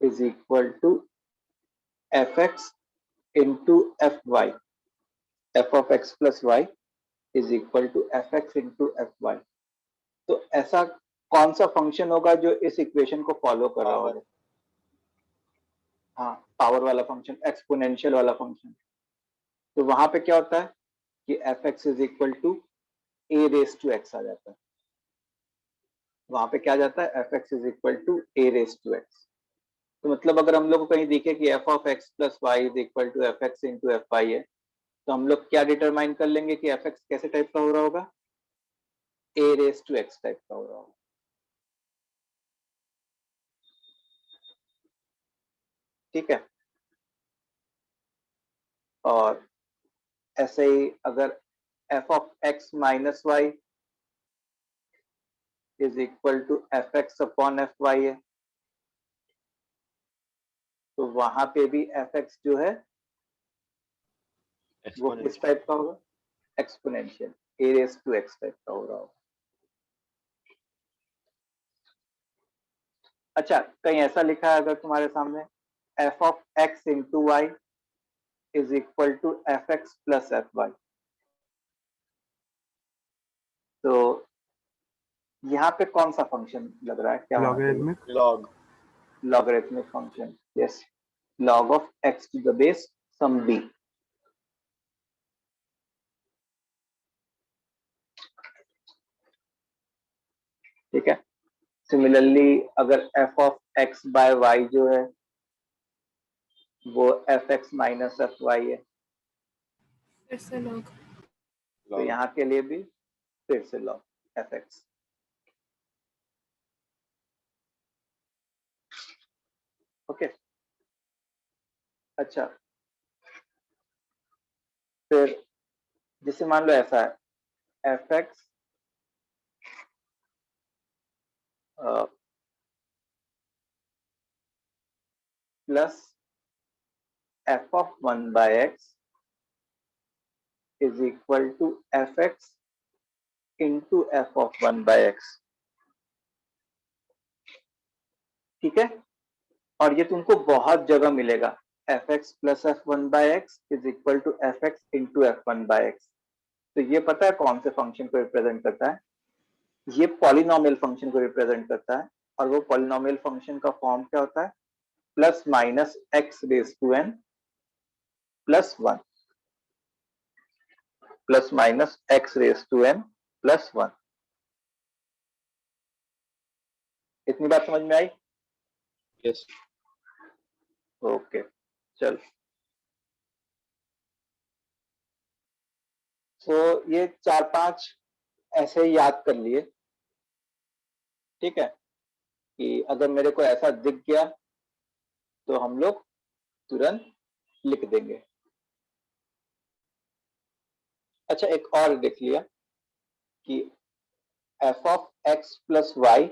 Is equal to f x into f y, f of x plus y is equal to f x into f y. तो ऐसा कौन सा function होगा जो इस equation को फॉलो कर रहा होगा? हाँ, पावर वाला फंक्शन, एक्सपोनेंशियल वाला फंक्शन। तो वहां पे क्या होता है कि f x is equal to a raise to x आ जाता है। वहां पे क्या जाता है, f x is equal to a raise to x. तो मतलब अगर हम लोग को कहीं दिखे कि f of x plus y is equal to f x into f y है, तो हम लोग क्या डिटरमाइन कर लेंगे कि एफ एक्स कैसे टाइप का हो रहा होगा? ए रेस टू एक्स टाइप का हो रहा होगा। ठीक है। और ऐसे ही अगर f of x minus y is equal to f x upon f y है, तो वहां पे भी एफ एक्स जो है वो किस टाइप का होगा? Exponential, a raise to x type का हो रहा होगा। अच्छा, कहीं ऐसा लिखा है अगर तुम्हारे सामने f of x into y is equal to f x plus f y, तो यहाँ पे कौन सा फंक्शन लग रहा है? क्या logarithmic, logarithmic function. Yes, log of x to the base some b। ठीक है। सिमिलरली अगर f of x by y जो है वो f x minus f y है, फिर से log। तो यहाँ के लिए भी फिर से log एफ एक्स। ओके। अच्छा, फिर जैसे मान लो ऐसा है f x plus f of one by x is equal to f x into f of one by x. ठीक है। और ये तुमको बहुत जगह मिलेगा, f x plus f one by x is equal to f x into f one by x. तो ये पता है कौन से फंक्शन को रिप्रेजेंट करता है? ये पॉलिनोमियल फंक्शन को रिप्रेजेंट करता है। और वो पॉलिनोमियल फंक्शन का फॉर्म क्या होता है? Plus minus x raise to n plus one, plus minus x raise to n plus one. इतनी बात समझ में आई? यस। ओके, चल। तो ये चार पांच ऐसे ही याद कर लिए। ठीक है, कि अगर मेरे को ऐसा दिख गया तो हम लोग तुरंत लिख देंगे। अच्छा, एक और देख लिया कि f of x plus y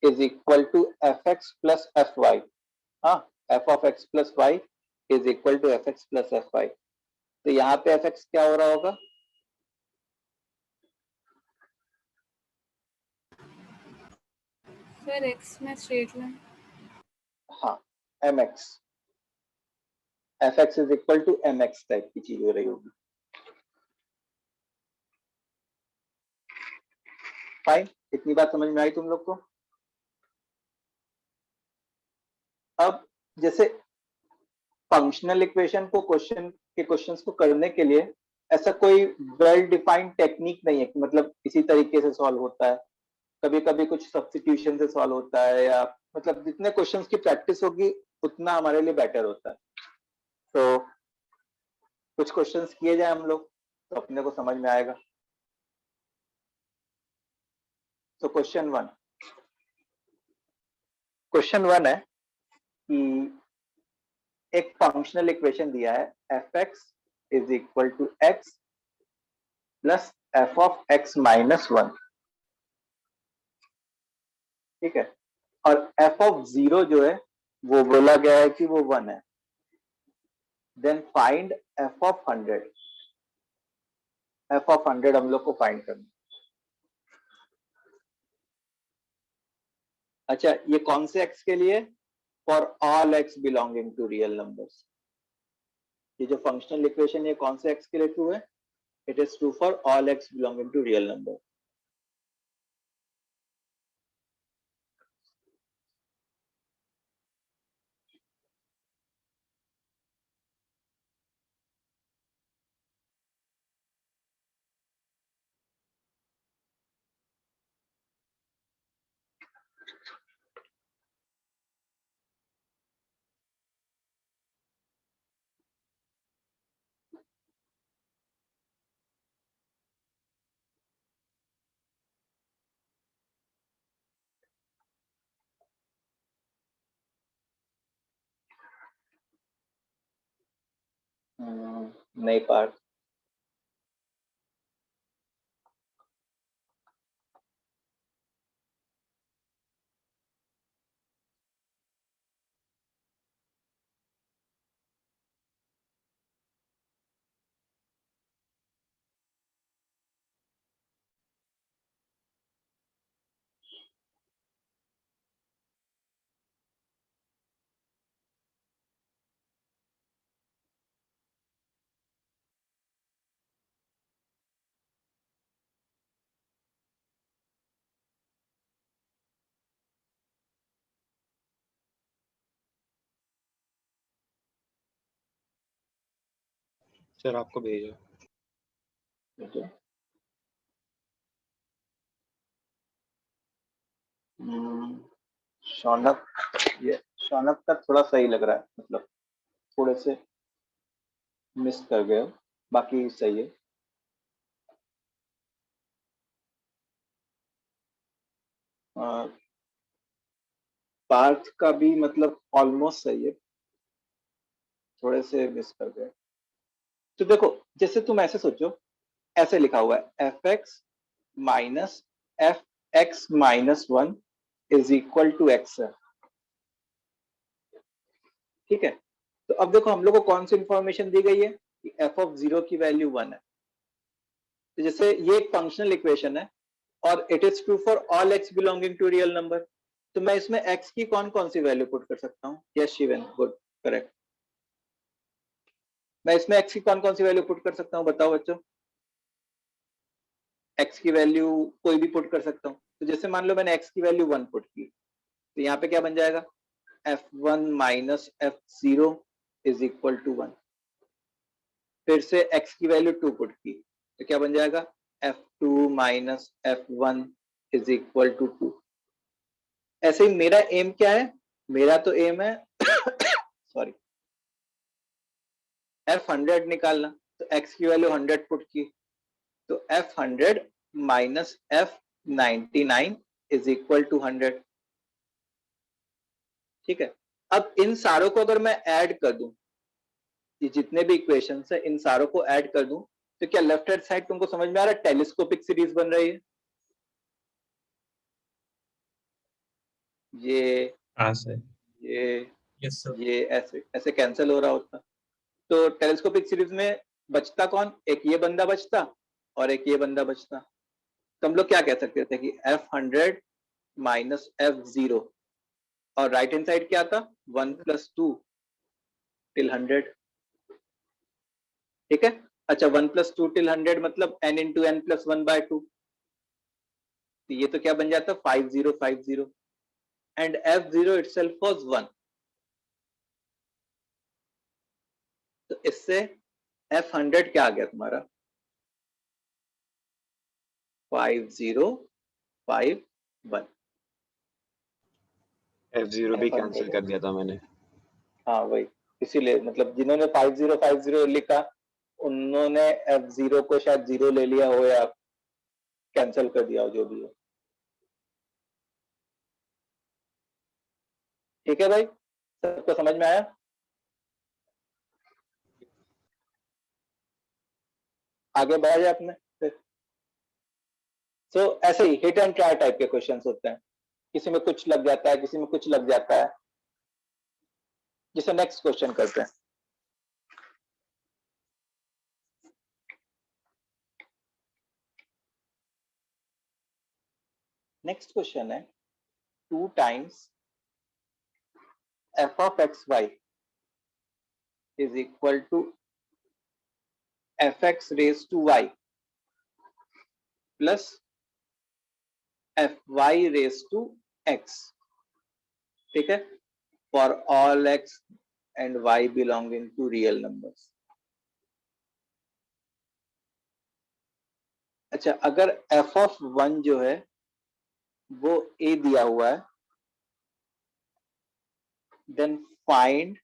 is equal to f x plus f y. हाँ, f of x plus y is equal to f x plus f y. तो यहाँ पे एफ एक्स क्या हो रहा होगा? फिर x में स्ट्रेट लाइन। हाँ, m x, f x is equal to m x type की चीज हो रही होगी। फाइन, इतनी बात समझ में आई तुम लोग को? अब जैसे फंक्शनल इक्वेशन को क्वेश्चंस को करने के लिए ऐसा कोई वेल डिफाइंड टेक्निक नहीं है कि मतलब इसी तरीके से सॉल्व होता है। कभी कभी कुछ सब्स्टिट्यूशन से सॉल्व होता है, या मतलब जितने क्वेश्चंस की प्रैक्टिस होगी उतना हमारे लिए बेटर होता है। तो कुछ क्वेश्चंस किए जाए हम लोग तो अपने को समझ में आएगा। तो क्वेश्चन वन है कि एक फंक्शनल इक्वेशन दिया है f x is equal to x plus f of x minus one. ठीक है। और एफ ऑफ जीरो जो है वो बोला गया है कि वो वन है। Then find f of 100। F of 100 हम लोग को फाइंड करना। अच्छा, ये कौन से एक्स के लिए? For all x belonging to real numbers. ये जो फंक्शनल इक्वेशन है कौन से एक्स के लिए ट्रू है? It is true for all x belonging to real number. नहीं पार्ट। सर आपको भेजा। शौनक, ये शौनक का थोड़ा सही लग रहा है, मतलब थोड़े से मिस कर गए हो, बाकी सही है। पार्थ का भी मतलब ऑलमोस्ट सही है, थोड़े से मिस कर गए। तो देखो, जैसे तुम ऐसे सोचो, ऐसे लिखा हुआ है f x minus f x minus one is equal to x है, ठीक है। तो अब देखो हम लोग को कौन सी इंफॉर्मेशन दी गई है कि एफ ऑफ जीरो की वैल्यू वन है। तो जैसे ये एक फंक्शनल इक्वेशन है और it is true for all x belonging to real number, तो मैं इसमें एक्स की कौन कौन सी वैल्यू पुट कर सकता हूँ? Yes Shivan, good, correct. मैं इसमें एक्स की कौन कौन सी वैल्यू पुट कर सकता हूँ, बताओ बच्चों। एक्स की वैल्यू कोई भी पुट कर सकता हूँ। तो जैसे मान लो मैंने एक्स की वैल्यू वन पुट की, तो यहाँ पे क्या बन जाएगा? F one minus f zero is equal to one. फिर से एक्स की वैल्यू टू पुट की, तो क्या बन जाएगा? F two minus f one is equal to two. ऐसे ही मेरा एम क्या है? मेरा तो एम है सॉरी, एफ हंड्रेड निकालना। तो एक्स की वैल्यू हंड्रेड पुट की, तो F hundred minus F 99 is equal two hundred, ठीक है। अब इन सारों को अगर मैं ऐड कर दूं, ये जितने भी इक्वेशंस है इन सारों को ऐड कर दूं, तो क्या लेफ्ट हैंड साइड तुमको समझ में आ रहा है? टेलीस्कोपिक सीरीज बन रही है। ये हाँ सर। ये यस सर। ये ऐसे ऐसे कैंसिल हो रहा होता। तो टेलीस्कोपिक सीरीज में बचता कौन? एक ये बंदा बचता और एक ये बंदा बचता। तो हम लोग क्या कह सकते थे कि f hundred minus f zero, और राइट हैंड साइड क्या था? One plus two till hundred, ठीक है। अच्छा, one plus two till hundred मतलब n into n plus one by two, तो ये तो क्या बन जाता? 5050, and f zero itself was one. तो इससे एफ हंड्रेड क्या आ गया तुम्हारा? 5051। F0 भी एफ कैंसिल हंड्रेड, कर दिया था मैंने। हाँ वही, इसीलिए मतलब जिन्होंने 5050 लिखा उन्होंने एफ जीरो को शायद जीरो ले लिया हो या कैंसिल कर दिया हो, जो भी हो। ठीक है भाई, सबको समझ में आया? आगे बढ़ा जाए अपने फिर। सो ऐसे ही हिट एंड ट्राई टाइप के क्वेश्चंस होते हैं, किसी में कुछ लग जाता है, किसी में कुछ लग जाता है। जिसे नेक्स्ट क्वेश्चन करते हैं। नेक्स्ट क्वेश्चन है 2 times f of x y is equal to f x raise to y plus f y raise to x, ठीक है, for all x and y belonging to real numbers. अच्छा, अगर f of one जो है वो ए दिया हुआ है, then find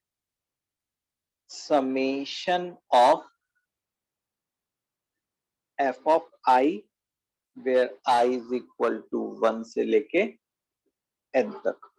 summation of f of i where i is equal to 1 से लेके एन तक।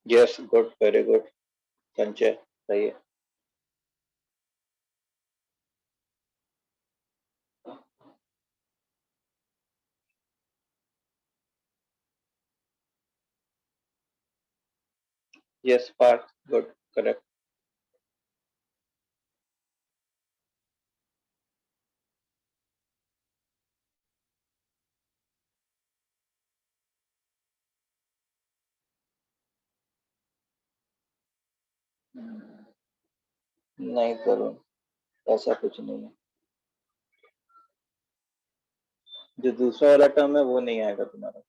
Yes, good, very good Sanchay, सही है। Yes Parth, good, correct. नहीं करो, ऐसा कुछ नहीं है। जो दूसरा वाला टर्म है वो नहीं आएगा तुम्हारा।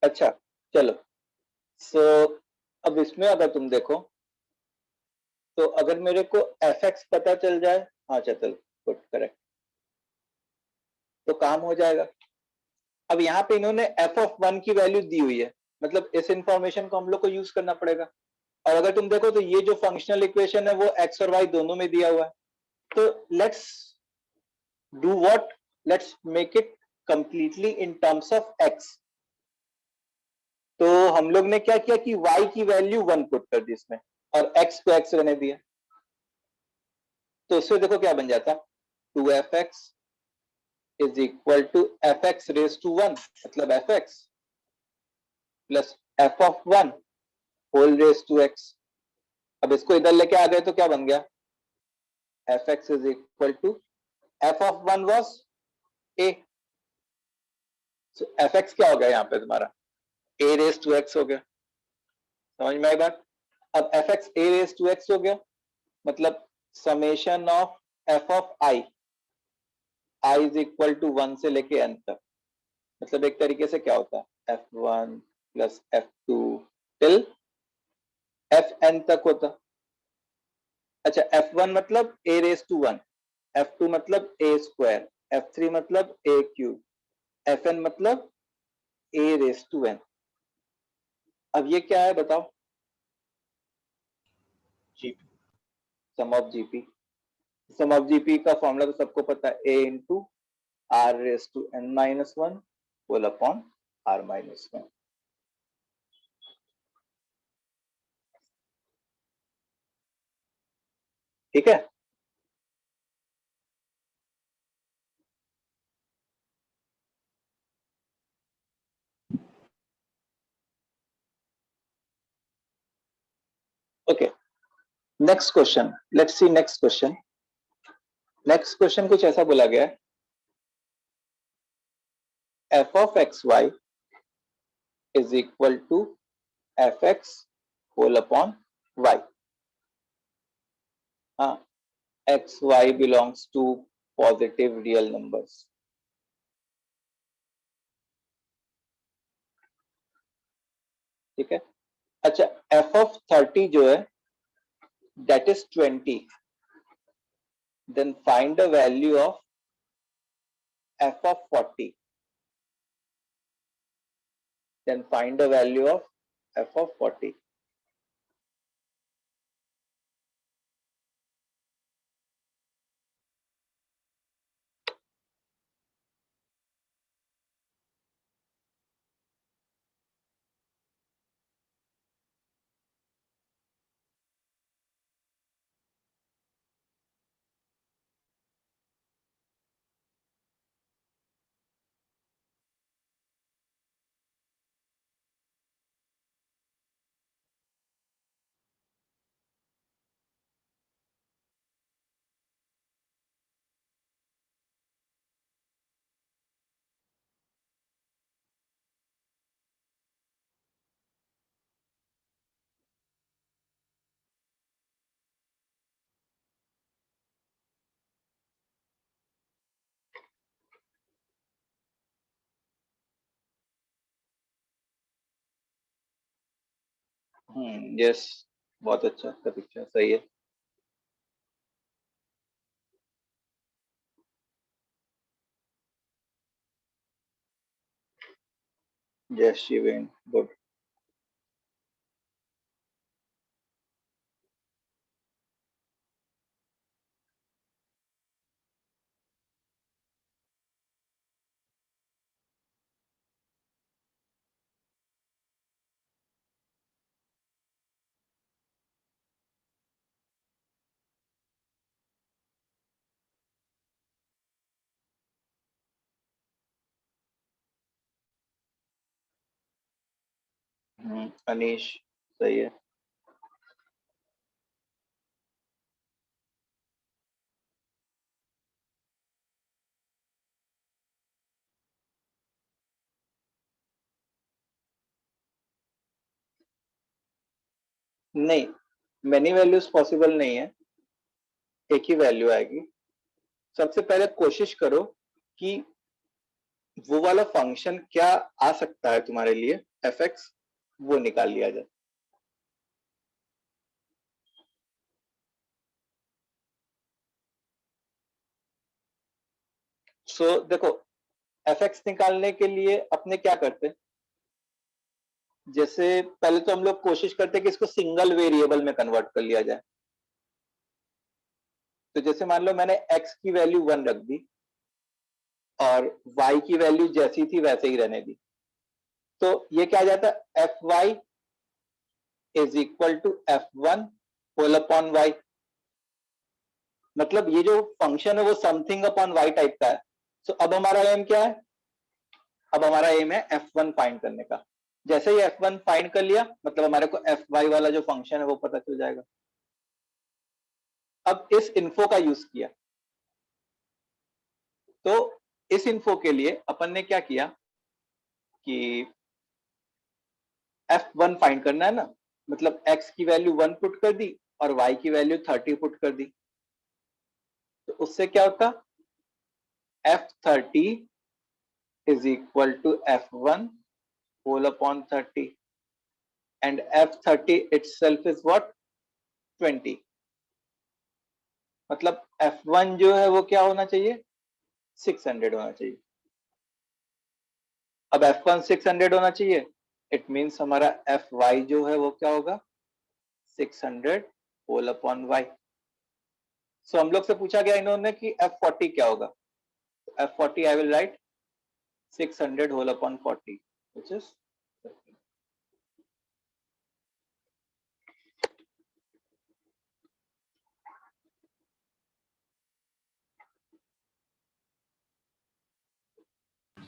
अच्छा चलो, सो अब इसमें अगर तुम देखो तो अगर मेरे को एफ एक्स पता चल जाए, हाँ चल गुड, करेक्ट, तो काम हो जाएगा। अब यहाँ पे इन्होंने एफ ऑफ वन की वैल्यू दी हुई है, मतलब इस इंफॉर्मेशन को हम लोग को यूज करना पड़ेगा। और अगर तुम देखो तो ये जो फंक्शनल इक्वेशन है वो एक्स और वाई दोनों में दिया हुआ है, तो let's do what, let's make it completely in terms of x. तो हम लोग ने क्या किया कि y की वैल्यू 1 पुट कर दी इसमें और x को x रहने दिया, तो इससे देखो क्या बन जाता, 2f(x) is equal to f(x) raise to 1, मतलब f(x) plus f of 1 whole raise to x। अब इसको इधर लेके आ गए तो क्या बन गया, f(x) is equal to f of 1 was a, so f(x) क्या हो गया यहाँ पे तुम्हारा a रेज टू x हो गया। समझ में आई बात? अब f(x) a raise to x हो गया, मतलब summation of f of i is equal to 1 से लेके n तक, मतलब एक तरीके से क्या होता है f1 plus f2 till fn तक होता। अच्छा, f1 मतलब a रेज टू 1, f2 मतलब a स्क्वायर, f3 मतलब a क्यूब, fn मतलब a रेज टू n। अब ये क्या है बताओ, GP, sum of GP. Sum of GP का फॉर्मूला तो सबको पता है, a into r raise to n minus one whole upon r minus one. ठीक है, okay. Next question, let's see next question. Next question कुछ ऐसा बोला गया है, f of xy is equal to fx whole upon y। हाँ, xy belongs to positive real numbers। ठीक है, अच्छा f of 30 जो है that is 20, then find the value of f of 40, then find the value of f of 40। Yes, बहुत अच्छा, इसका picture सही है। यस शिवेन, गुड। अनीश सही है। नहीं, मेनी वैल्यूज पॉसिबल नहीं है, एक ही वैल्यू आएगी। सबसे पहले कोशिश करो कि वो वाला फंक्शन क्या आ सकता है तुम्हारे लिए fx, वो निकाल लिया जाए। सो देखो, fx निकालने के लिए अपने क्या करते, जैसे पहले तो हम लोग कोशिश करते कि इसको सिंगल वेरिएबल में कन्वर्ट कर लिया जाए। तो जैसे मान लो मैंने x की वैल्यू 1 रख दी और y की वैल्यू जैसी थी वैसे ही रहने दी, तो ये क्या आ जाता है, fy is equal to f1 whole upon y। मतलब ये जो फंक्शन है वो समथिंग अपॉन y टाइप का है। तो अब हमारा एम क्या है, अब हमारा एम है f1 फाइंड करने का। जैसे ही f1 फाइंड कर लिया मतलब हमारे को fy वाला जो फंक्शन है वो पता चल जाएगा। अब इस इन्फो का यूज किया, तो इस इन्फो के लिए अपन ने क्या किया कि f1 फाइंड करना है ना, मतलब x की वैल्यू 1 पुट कर दी और y की वैल्यू 30 पुट कर दी। तो उससे क्या होता, f30 is equal to f1 whole upon 30 and f30 itself is what, 20। मतलब f1 जो है वो क्या होना चाहिए, 600 होना चाहिए। अब f1 600 होना चाहिए, इट मीन्स हमारा fy जो है वो क्या होगा, 600 होल अपॉन y। सो हम लोग से पूछा गया इन्होंने कि F40 क्या होगा. F40 I will write 600 whole upon 40, which is 30.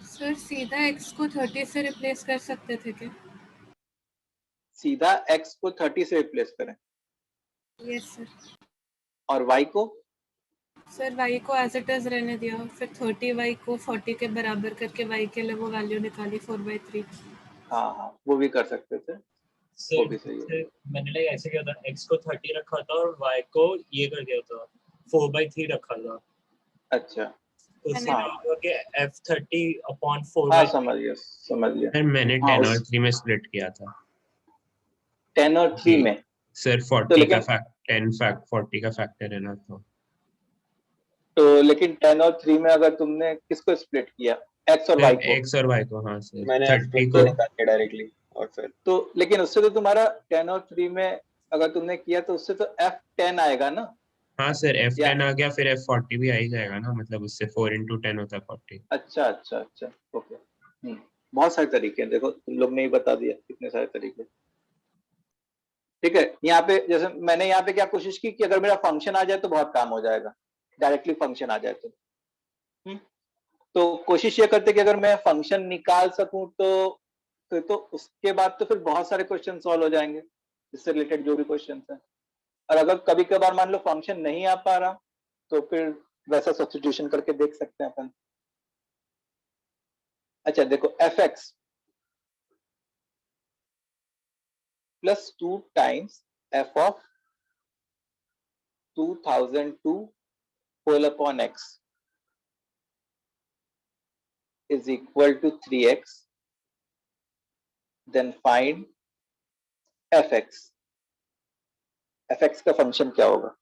Sir सीधा x को 30 से रिप्लेस कर सकते थे क्या? सीधा x को 30 से रिप्लेस करें यस सर. और y को सर y को एज इट इज रहने दिया, फिर 30y को 40 के बराबर करके y के लिए वो वैल्यू निकाली 4/3. हाँ हाँ वो भी कर सकते थे. वो सर भी सही है. सर, मैंने लाइक ऐसे किया था, x को 30 रखा था और y को ये कर दिया था 4/3 रखा था. अच्छा तो उससे हाँ क्या होगा कि F30 अपॉन हाँ 4/3. समझ गया. सर मैंने हाँ 10 और उस 3 में स्प्लिट किया था 10 और 3 में. सर तो 40 का लेकिन 40 का फैक्टर है ना, तो लेकिन 10 और 3 में अगर तुमने किसको स्प्लिट किया, x और y को, x और y को. हाँ सर, मैंने 30 F20 को. निकाल के डायरेक्टली और फिर तो लेकिन उससे तो तुम्हारा 10 और 3 में अगर तुमने किया तो उससे तो F10 आएगा ना. हाँ सर, या F10 आ गया, फिर F40 भी आ ही जाएगा ना, मतलब उससे 4 into 10 होता है 40. अच्छा ओके. बहुत सारे तरीके हैं, देखो तुम लोग ने ही बता दिया कितने सारे तरीके. ठीक है, यहाँ पे जैसे मैंने यहाँ पे क्या कोशिश की कि अगर मेरा फंक्शन आ जाए तो बहुत काम हो जाएगा, डायरेक्टली फंक्शन आ जाए तो. तो कोशिश ये करते कि अगर मैं फंक्शन निकाल सकूं तो उसके बाद तो फिर बहुत सारे क्वेश्चन सॉल्व हो जाएंगे इससे रिलेटेड जो भी क्वेश्चन है. और अगर कभी कभार मान लो फंक्शन नहीं आ पा रहा तो फिर वैसा सब्स्टिट्यूशन करके देख सकते हैं अपन. अच्छा देखो fx plus 2 times f of 2002 whole upon x is equal to 3x. Then find fx. fx का फंक्शन क्या होगा?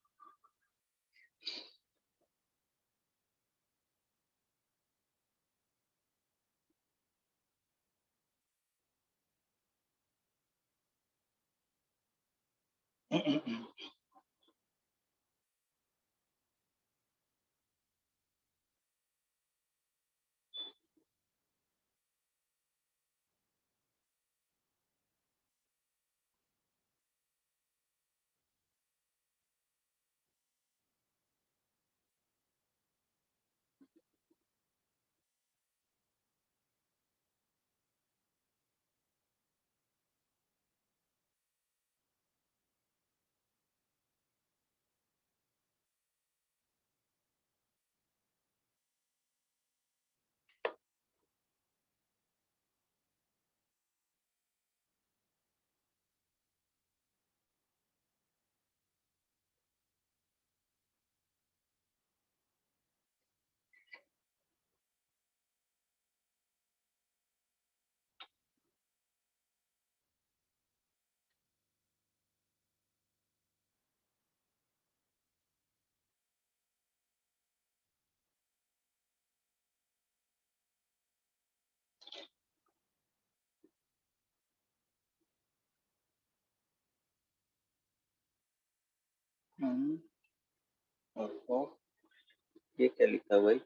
ये क्या लिखा भाई?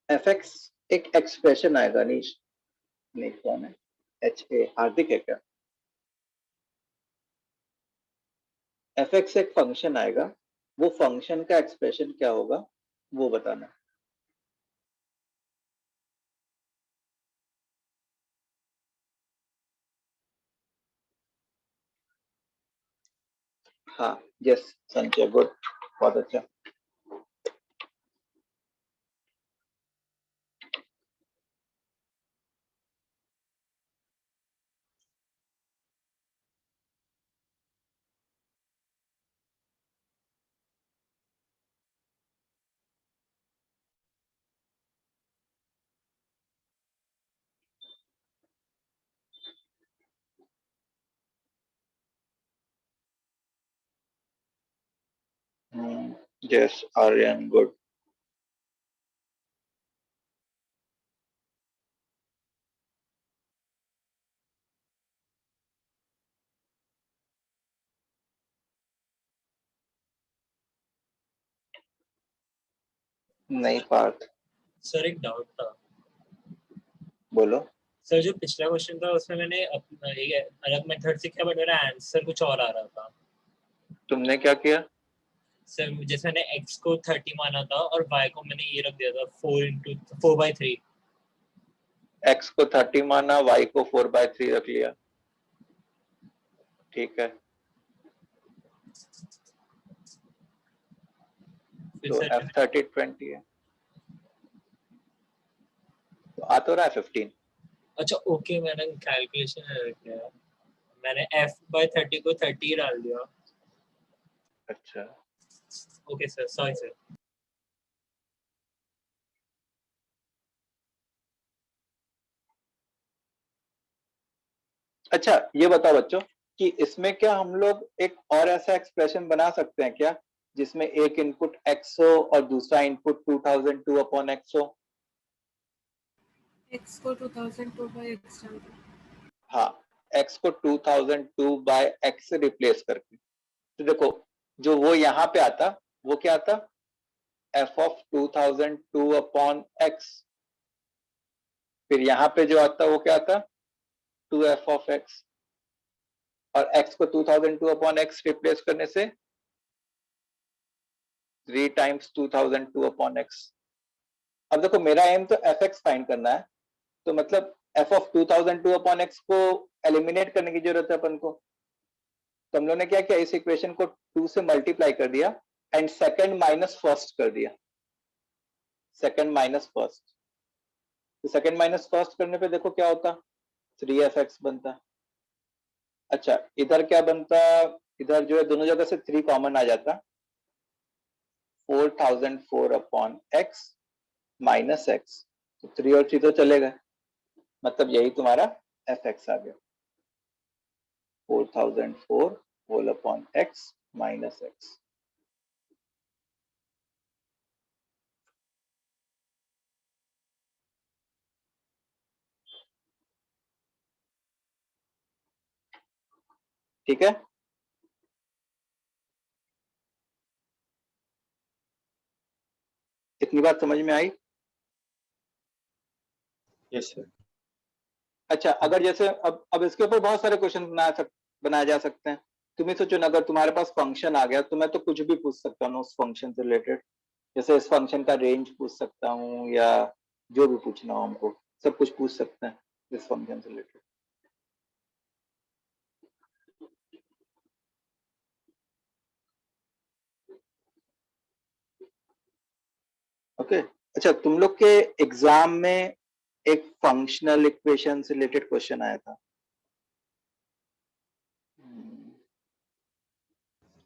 fx एक एक्सप्रेशन आएगा नीच. नहीं कौन है? HA हार्दिक है क्या? fx एक फंक्शन आएगा, वो फंक्शन का एक्सप्रेशन क्या होगा वो बताना. हाँ यस संजय गुड, बहुत अच्छा. Yes Aryan good. नहीं पार्थ, सर एक डाउट था बोलो। सर। जो पिछला क्वेश्चन था उसमें मैंने एक अलग मेथड से किया, बट मेरा आंसर कुछ और आ रहा था तुमने क्या किया? सर। जैसे मैंने x को 30 माना था और y को मैंने ये रख दिया था 4/3। x को 30 माना, y को 4/3 रख लिया, ठीक है। फिर तो सर f30 20 है, तो आ तो रहा है 15। अच्छा ओके, मैंने कैलकुलेशन किया, मैंने f/30 को 30 डाल दिया। अच्छा, ओके सर, सॉरी सर। अच्छा ये बताओ बच्चों कि इसमें क्या हम लोग एक और ऐसा एक्सप्रेशन बना सकते हैं क्या जिसमें एक इनपुट x हो और दूसरा इनपुट 2002 अपॉन x हो? x को 2002 by x डाल दो। हाँ, x को 2002 बाय x से रिप्लेस करके। तो देखो जो वो यहाँ पे आता वो क्या आता, f ऑफ 2002 अपॉन x, फिर यहाँ पे जो आता वो क्या आता, 2f ऑफ x, और x को 2002 अपॉन x रिप्लेस करने से 3 टाइम्स 2002 अपॉन x। अब देखो मेरा एम तो fx फाइंड करना है, तो मतलब f ऑफ 2002 अपॉन x को एलिमिनेट करने की जरूरत है अपन को। तो हम लोग ने क्या किया, इस इक्वेशन को 2 से मल्टीप्लाई कर दिया एंड सेकंड माइनस फर्स्ट कर दिया, सेकंड माइनस फर्स्ट। तो सेकंड माइनस फर्स्ट करने पे देखो क्या होता, 3fx बनता। अच्छा इधर क्या बनता, इधर जो है दोनों जगह से 3 कॉमन आ जाता, 4004 अपॉन x माइनस x, तो 3 और 3 तो चले गए, मतलब यही तुम्हारा fx आ गया, 4004 whole upon x minus x। ठीक है, इतनी बात समझ में आई? Yes sir. अच्छा अगर जैसे अब इसके ऊपर बहुत सारे क्वेश्चन बनाए जा सकते हैं। तुम ही सोचो ना, अगर तुम्हारे पास फंक्शन आ गया तो मैं तो कुछ भी पूछ सकता हूँ उस फंक्शन से रिलेटेड, जैसे इस फंक्शन का रेंज पूछ सकता हूँ या जो भी पूछना हो हमको, सब कुछ पूछ सकते हैं इस फंक्शन से रिलेटेड। ओके अच्छा, तुम लोग के एग्जाम में एक फंक्शनल इक्वेशन से रिलेटेड क्वेश्चन आया था।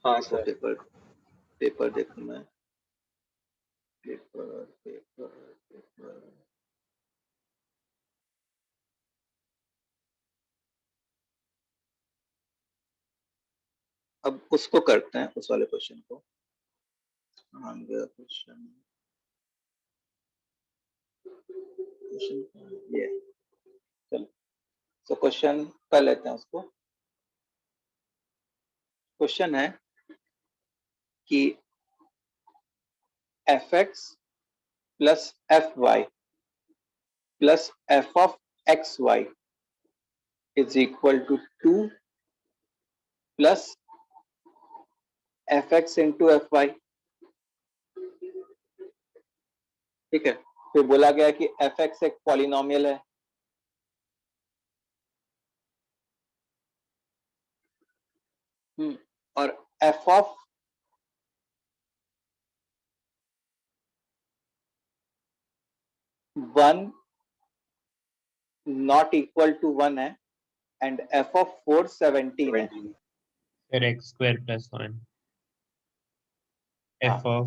हाँ देखो सर। पेपर, पेपर देखो मैं, पेपर पेपर पेपर, अब उसको करते हैं, उस वाले क्वेश्चन को। हाँ गया क्वेश्चन, ये चलो, तो क्वेश्चन कर लेते हैं उसको। क्वेश्चन है कि fx plus fy plus f of xy is equal to 2 plus fx into fy। ठीक है, फिर बोला गया कि fx एक पॉलिनोमियल है, और f of one not equal to 1 है एंड f ऑफ 4 17 है। फिर x² + 1 हाँ, f ऑफ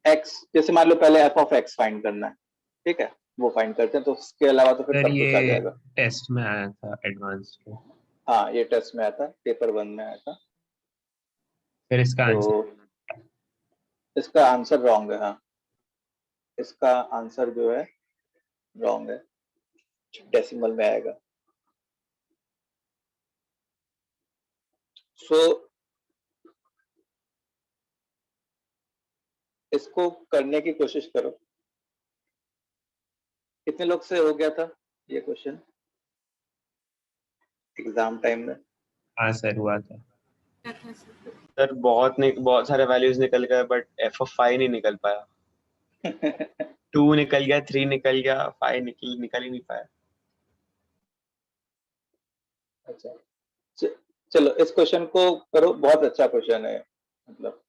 x जैसे मान लो पहले f ऑफ x फाइंड करना है, ठीक है वो फाइंड करते हैं, तो उसके अलावा तो फिर सर सब कुछ आ ये जाएगा। टेस्ट में आया था एडवांस में। हाँ ये टेस्ट में आया था, पेपर 1 में आया था। फिर इसका तो आंसर इसका आंसर रॉन्ग है, हाँ इसका आंसर जो है रॉन्ग है, डेसिमल में आएगा। सो इसको करने की कोशिश करो। कितने लोग से हो गया था ये क्वेश्चन एग्जाम टाइम में? हाँ सर हुआ था। क्या था सर? सर बहुत सारे वैल्यूज निकल गए बट एफ ऑफ 5 नहीं निकल पाया। 2 निकल गया, 3 निकल गया, 5 निकल ही नहीं पाया। अच्छा चलो इस क्वेश्चन को करो, बहुत अच्छा क्वेश्चन है। मतलब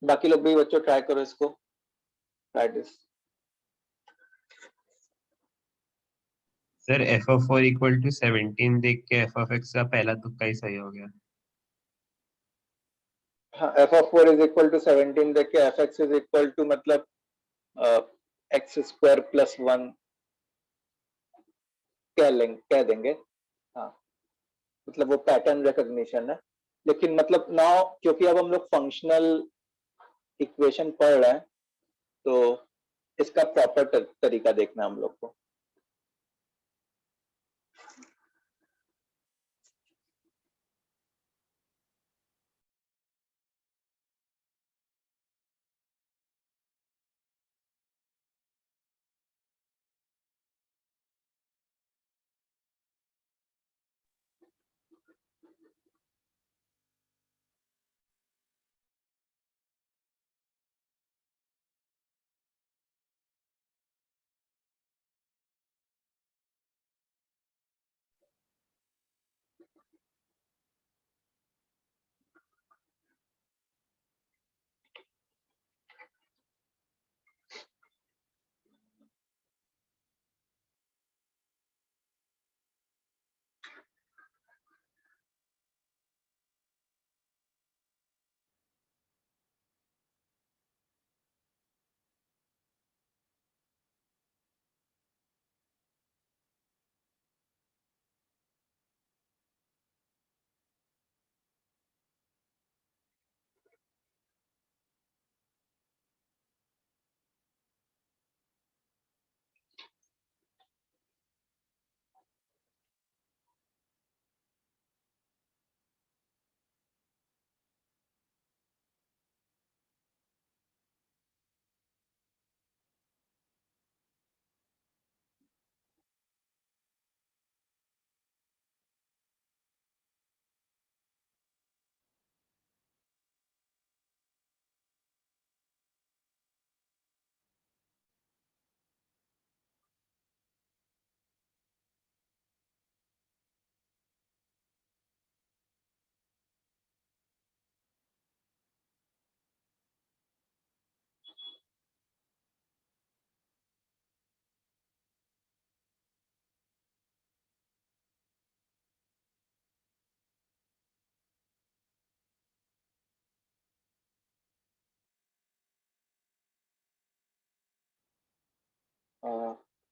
बाकी लोग भी बच्चों ट्राई करो इसको, practice. Sir f of 4 equal to 17 देख के एफ ऑफ एक्स का पहला तुक्का ही सही हो गया। हाँ, f of 4 is equal to 17 देख के f x is equal to मतलब एक्स स्क्वायर प्लस 1 कह देंगे। हाँ मतलब वो पैटर्न रिकॉग्निशन है, लेकिन मतलब नाउ क्योंकि अब हम लोग फंक्शनल इक्वेशन पढ़ रहे हैं तो इसका प्रॉपर तरीका देखना हम लोग को।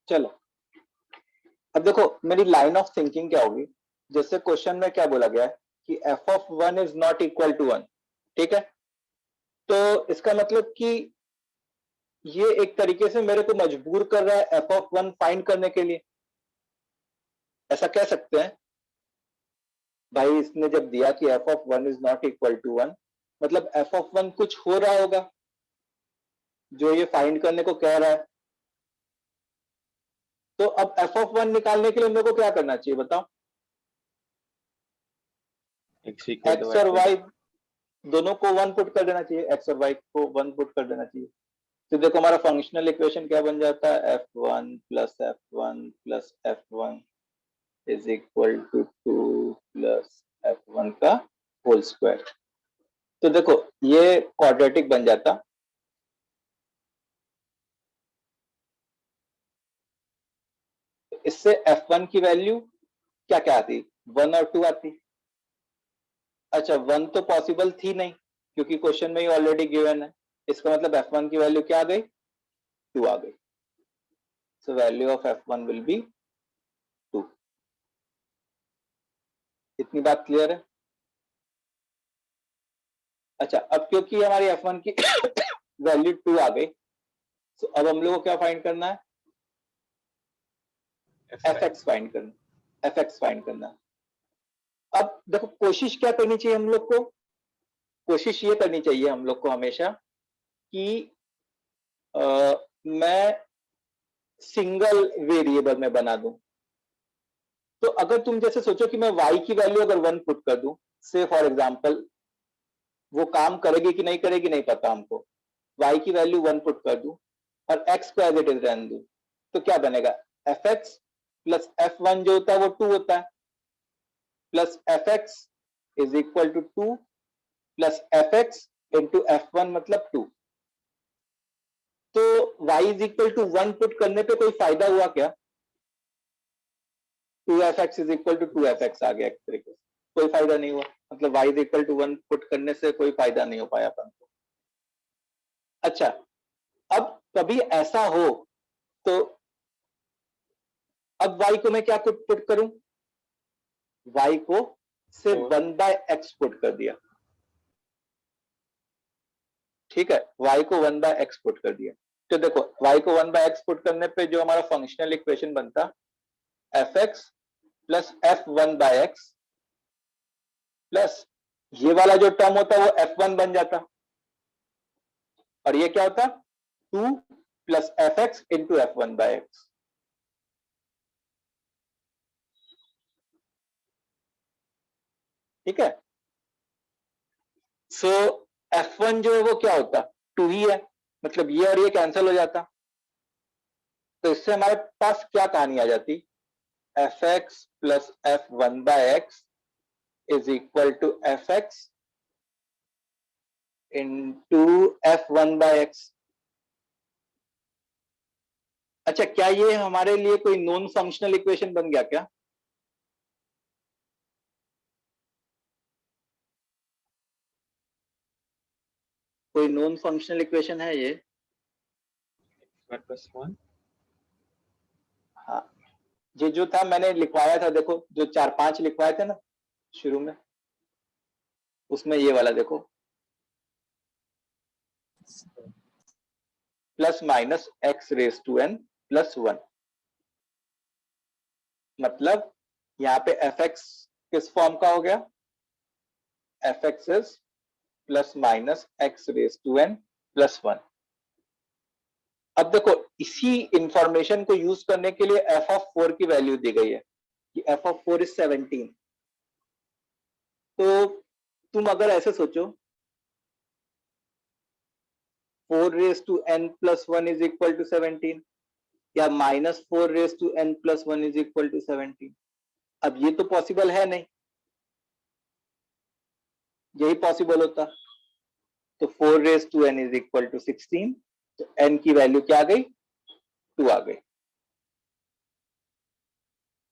चलो अब देखो मेरी लाइन ऑफ थिंकिंग क्या होगी। जैसे क्वेश्चन में क्या बोला गया है कि f of 1 is not equal to 1, ठीक है? तो इसका मतलब कि ये एक तरीके से मेरे को मजबूर कर रहा है एफ ऑफ 1 फाइंड करने के लिए, ऐसा कह सकते हैं। भाई इसने जब दिया कि f of 1 is not equal to 1, मतलब एफ ऑफ 1 कुछ हो रहा होगा जो ये फाइंड करने को कह रहा है। तो अब एफ ऑफ 1 निकालने के लिए मेरे को क्या करना चाहिए बताओ? एक्स और वाई दोनों को 1 पुट कर देना चाहिए, एक्स और वाई को 1 पुट कर देना चाहिए। तो देखो हमारा फंक्शनल इक्वेशन क्या बन जाता है, f1 plus f1 plus f1 is equal to 2 plus f1 का होल स्क्वायर। तो देखो ये क्वाड्रेटिक बन जाता। इससे f1 की वैल्यू क्या क्या आती, 1 और 2 आती। अच्छा 1 तो पॉसिबल थी नहीं क्योंकि क्वेश्चन में ही ऑलरेडी गिवन है। इसका मतलब f1 की वैल्यू क्या आ गई, 2 आ गई। So value of f1 will be 2। इतनी बात क्लियर है? अच्छा अब क्योंकि हमारी f1 की वैल्यू 2 आ गई, तो अब हम लोग को क्या फाइंड करना है, fx फाइंड करना, fx फाइंड करना। अब देखो कोशिश क्या करनी चाहिए हम लोग को, कोशिश ये करनी चाहिए हम लोग को हमेशा कि मैं सिंगल वेरिएबल में बना दूं। तो अगर तुम जैसे सोचो कि मैं y की वैल्यू अगर 1 पुट कर दूं, से फॉर एग्जांपल, वो काम करेगी कि नहीं करेगी नहीं पता हमको, y की वैल्यू 1 पुट कर दूं और x को एज इट इज रहने दूं, तो क्या बनेगा, fx प्लस f1 जो होता है वो 2 होता है, plus fx is equal to 2 plus fx into f1 मतलब 2। तो y is equal to 1 put करने पे कोई फायदा हुआ क्या, 2fx is equal to 2fx आ गया एक तरीके से, कोई फायदा नहीं हुआ, मतलब y is equal to 1 put करने से कोई फायदा नहीं हो पाया अपन को। अच्छा, अब कभी ऐसा हो तो अब y को मैं क्या पुट करूं, y को सिर्फ 1/x पुट कर दिया, ठीक है, y को 1/x पुट कर दिया। तो देखो y को 1/x पुट करने पे जो हमारा फंक्शनल इक्वेशन बनता fx प्लस f1/x प्लस ये वाला जो टर्म होता है वो f1 बन जाता, और ये क्या होता 2 प्लस fx इंटू f1/x। ठीक है, सो f1 जो है वो क्या होता 2 ही है, मतलब ये और ये कैंसिल हो जाता, तो इससे हमारे पास क्या कहानी आ जाती, fx plus f1/x is equal to fx into f1/x। अच्छा, क्या ये हमारे लिए कोई नॉन फंक्शनल इक्वेशन बन गया क्या, कोई नॉन फंक्शनल इक्वेशन है ये, +1 हाँ, ये जो था मैंने लिखवाया था, देखो जो 4-5 लिखवाए थे ना शुरू में, उसमें ये वाला देखो plus minus x raise to n plus 1, मतलब यहाँ पे fx किस फॉर्म का हो गया, fx is plus minus x raise to n plus 1। अब देखो इसी इंफॉर्मेशन को यूज करने के लिए f ऑफ 4 की वैल्यू दी गई है कि f ऑफ 4 इज 17। तो तुम अगर ऐसे सोचो 4 raise to n plus 1 is equal to 17 या minus 4 raise to n plus 1 is equal to 17, अब ये तो पॉसिबल है नहीं, यही पॉसिबल होता, तो 4 raise to n is equal to 16, तो n की वैल्यू क्या आ गई 2 आ गई,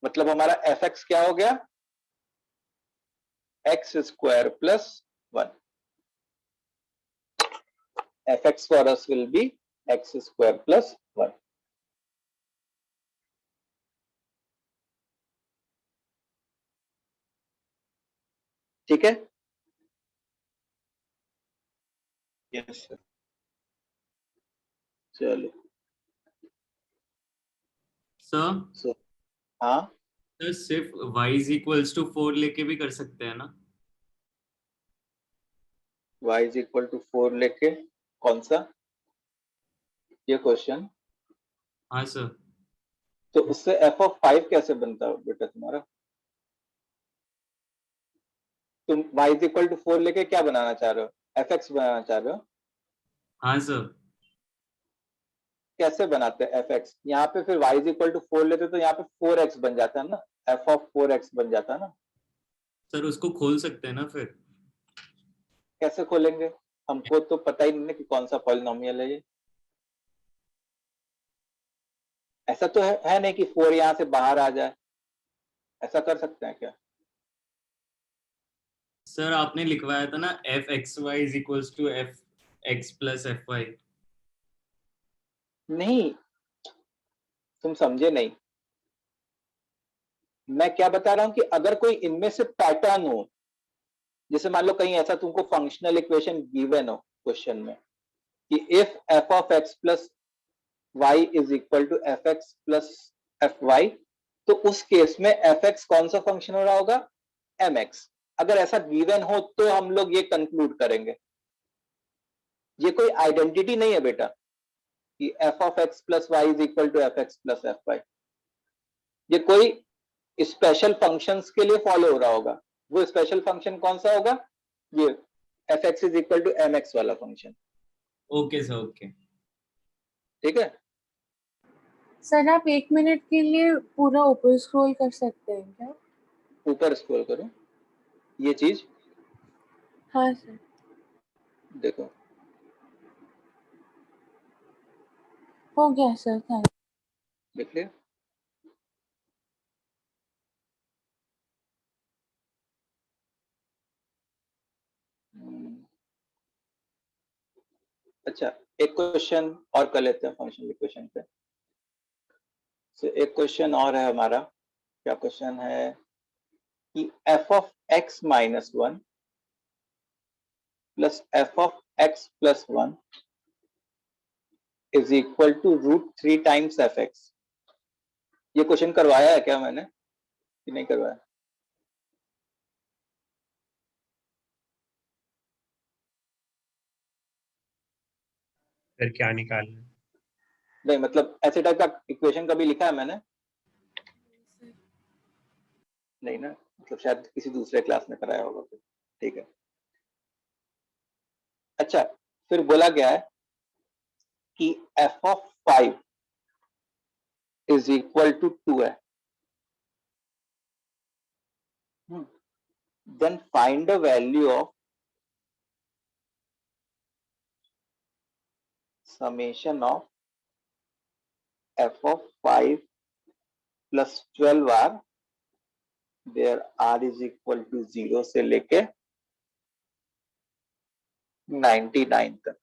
मतलब हमारा fx क्या हो गया x square plus 1, fx for us will be x square plus 1। ठीक है, यस सर। चलो सर हाँ, सर सिर्फ y इज इक्वल्स टू 4 लेके भी कर सकते हैं ना, y इज इक्वल टू 4 लेके, कौन सा ये क्वेश्चन, हाँ सर। तो उससे f ऑफ 5 कैसे बनता है बेटा तुम्हारा, तुम y इज इक्वल टू 4 लेके क्या बनाना चाह रहे हो, fx बनाना चाह रहे हो, हाँ सर। कैसे बनाते हैं fx, यहाँ पे फिर y इज इक्वल टू 4 लेते तो यहाँ पे 4x बन जाता है ना, f ऑफ 4x बन जाता है ना, सर उसको खोल सकते हैं ना फिर, कैसे खोलेंगे, हमको तो पता ही नहीं कि कौन सा पॉलिनोमियल है ये, ऐसा तो है नहीं कि 4 यहां से बाहर आ जाए, ऐसा कर सकते हैं क्या, सर आपने लिखवाया था ना fxy is equals to fx plus fy। नहीं तुम समझे नहीं, मैं क्या बता रहा हूं कि अगर कोई इनमें से पैटर्न हो, जैसे मान लो कहीं ऐसा तुमको फंक्शनल इक्वेशन गिवन हो क्वेश्चन में कि if f of x plus y is equal to fx plus fy, तो उस केस में fx कौन सा फंक्शन हो रहा होगा, mx। अगर ऐसा गिवन हो तो हम लोग ये कंक्लूड करेंगे। ये कोई आइडेंटिटी नहीं है बेटा कि f of x plus y is equal to fx plus fy। ये कोई स्पेशल फंक्शंस के लिए फॉलो हो रहा होगा। वो स्पेशल फंक्शन कौन सा होगा? ये fx is equal to mx वाला फंक्शन। Okay sir, okay. ठीक है, सर आप 1 मिनट के लिए पूरा ऊपर स्क्रॉल कर सकते हैं क्या? ऊपर स्क्रॉल करो, ये चीज हाँ सर। देखो, हो गया सर, थैंक। देख लिया। अच्छा, एक क्वेश्चन और कर लेते हैं फंक्शनल इक्वेशन पे। So, एक क्वेश्चन और है हमारा। क्या क्वेश्चन है कि f of x minus 1 plus f of x plus 1 is equal to √3 times fx। ये क्वेश्चन करवाया है क्या मैंने कि नहीं करवाया? फिर क्या निकालना है? नहीं, मतलब ऐसे टाइप का इक्वेशन कभी लिखा है मैंने? नहीं ना, मतलब शायद किसी दूसरे क्लास में कराया होगा फिर। ठीक है, अच्छा, फिर बोला गया है कि f of 5 is equal to 2 है। Then find the value of summation of f of 5 plus 12r where r is equal to 0 से लेके 99 तक।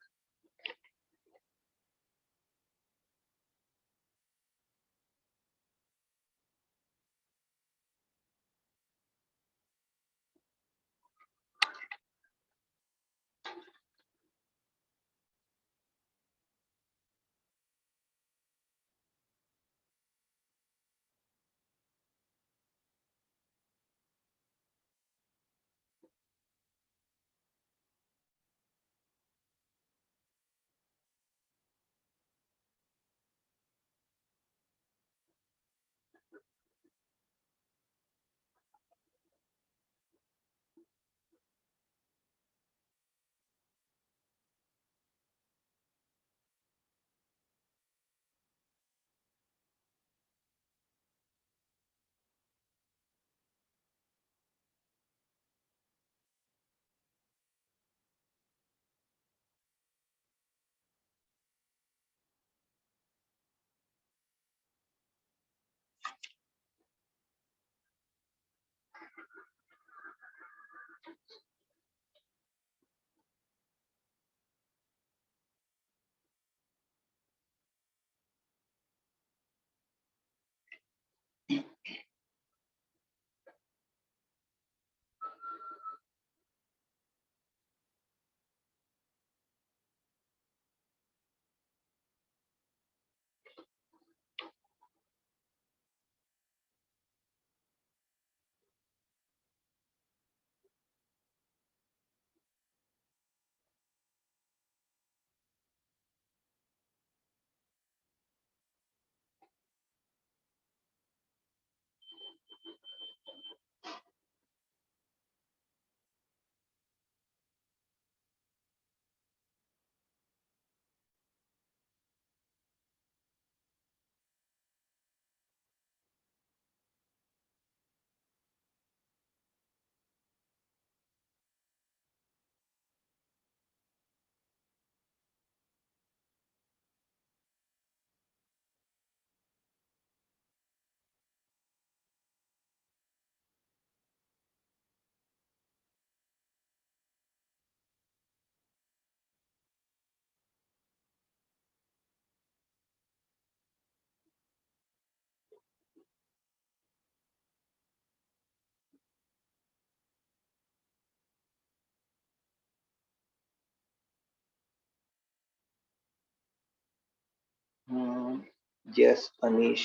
यस अनीश,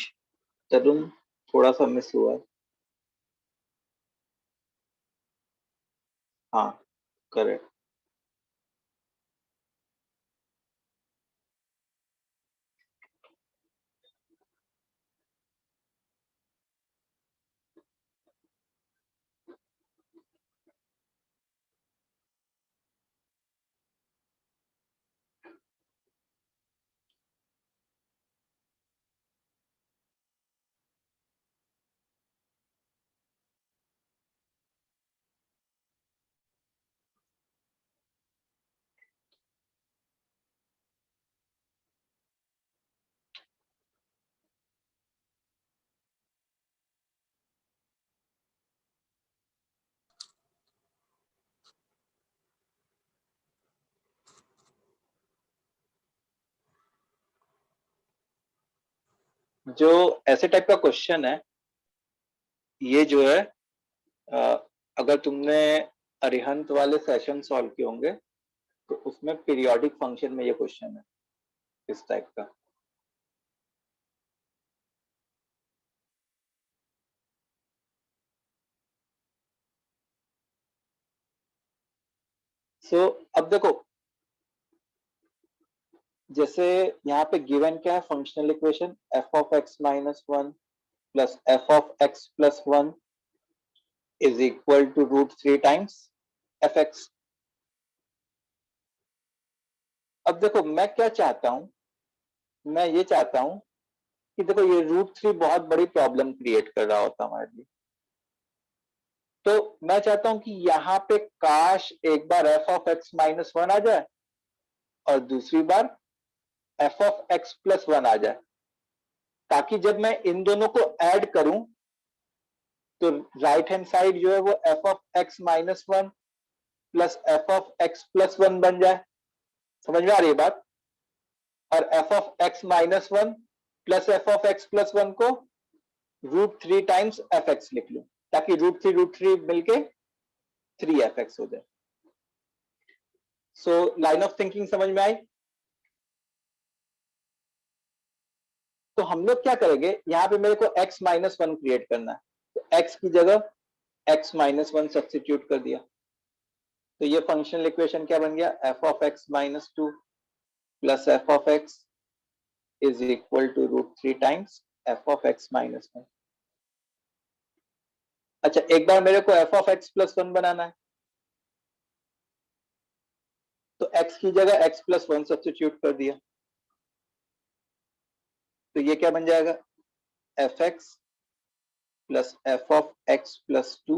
तरुण थोड़ा सा मिस हुआ। हाँ करेक्ट। जो ऐसे टाइप का क्वेश्चन है, ये जो है अगर तुमने अरिहंत वाले सेशन सॉल्व किए होंगे तो उसमें पीरियोडिक फंक्शन में ये क्वेश्चन है इस टाइप का। सो अब देखो, जैसे यहाँ पे गिवन क्या है, functional equation f of x minus 1 plus f of x plus 1 is equal to √3 times fx। अब देखो मैं क्या चाहता हूं, मैं ये चाहता हूं कि देखो ये √3 बहुत बड़ी प्रॉब्लम क्रिएट कर रहा होता हमारे लिए। तो मैं चाहता हूं कि यहाँ पे काश एक बार f of x minus 1 आ जाए और दूसरी बार f of x plus 1 आ जाए, ताकि जब मैं इन दोनों को ऐड करूं तो राइट हैंड साइड जो है वो f of x minus 1 plus f of x plus 1 बन जाए। समझ में आ रही है बात? और f of x minus 1 plus f of x plus 1 को √3 टाइम्स fx लिख लूं, ताकि √3 मिलके 3fx हो जाए। सो लाइन ऑफ थिंकिंग समझ में आई? तो हम लोग क्या करेंगे, यहां पे मेरे को x माइनस 1 क्रिएट करना है, तो x की जगह x माइनस 1 सब्स्टिट्यूट कर दिया, तो ये फंक्शनल इक्वेशन क्या बन गया, f of x minus 2 plus f of x is equal to √3 times f of x minus 1। अच्छा, एक बार मेरे को f of x plus 1 बनाना है, तो x की जगह x plus 1 सब्स्टिट्यूट कर दिया, तो ये क्या बन जाएगा, fx plus f of x plus 2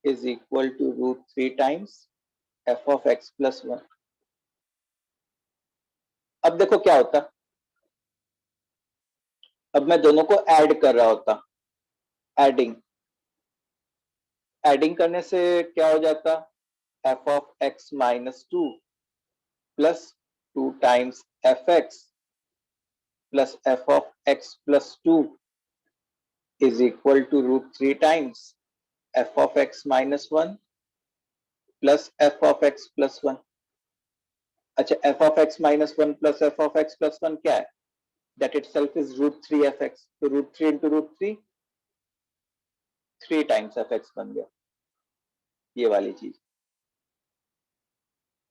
is equal to √3 times f of x plus 1। अब देखो क्या होता, अब मैं दोनों को ऐड कर रहा होता, एडिंग करने से क्या हो जाता, f of x minus 2 plus 2 times fx plus f of x plus 2 is equal to √3 times f of x minus 1 plus f of x plus 1। अच्छा, f of x minus 1 plus f of x plus 1 क्या है, that itself is √3 fx, तो √3 into √3 3 times fx बन गया, ये वाली चीज।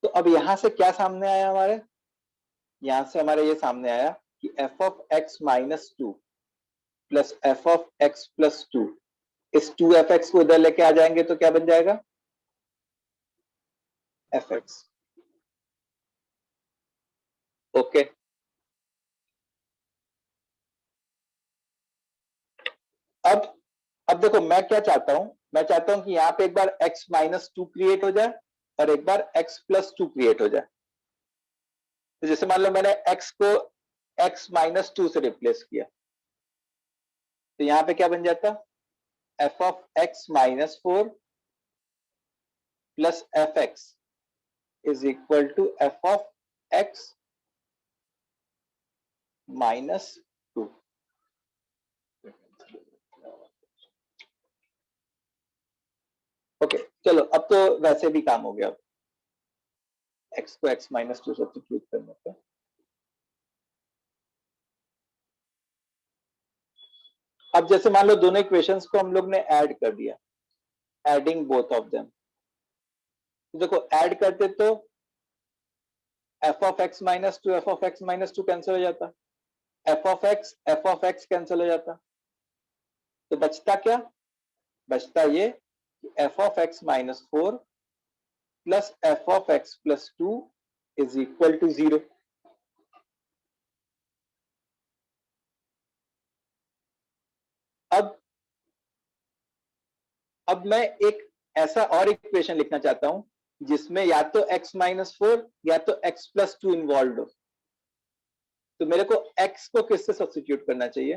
तो अब यहां से क्या सामने आया हमारे, यहां से हमारे ये सामने आया कि f of x minus 2 plus f of x plus 2, इस 2fx को इधर लेके आ जाएंगे तो क्या बन जाएगा, fx। ओके, अब देखो मैं क्या चाहता हूं, मैं चाहता हूं कि यहाँ पे एक बार x माइनस 2 क्रिएट हो जाए और एक बार x प्लस 2 क्रिएट हो जाए। तो जैसे मान लो मैंने x को x माइनस 2 से रिप्लेस किया, तो यहाँ पे क्या बन जाता, f of x minus 4 plus fx is equal to f of x minus 2। Okay चलो, अब तो वैसे भी काम हो गया, x को x माइनस 2 सब्स्टिट्यूट करने पे। अब जैसे मान लो दोनों इक्वेशंस को हम लोग ने ऐड कर दिया, एडिंग बोथ ऑफ देम, तो देखो ऐड करते तो f of x minus two f of x minus two cancel हो जाता, एफ ऑफ एक्स कैंसिल हो जाता, तो बचता क्या, बचता ये f of x minus 4 plus f of x plus 2 is equal to 0। अब मैं एक ऐसा और इक्वेशन लिखना चाहता हूं जिसमें या तो x माइनस 4 या तो x प्लस 2 इन्वॉल्व हो। तो मेरे को x को किससे सब्स्टिट्यूट करना चाहिए,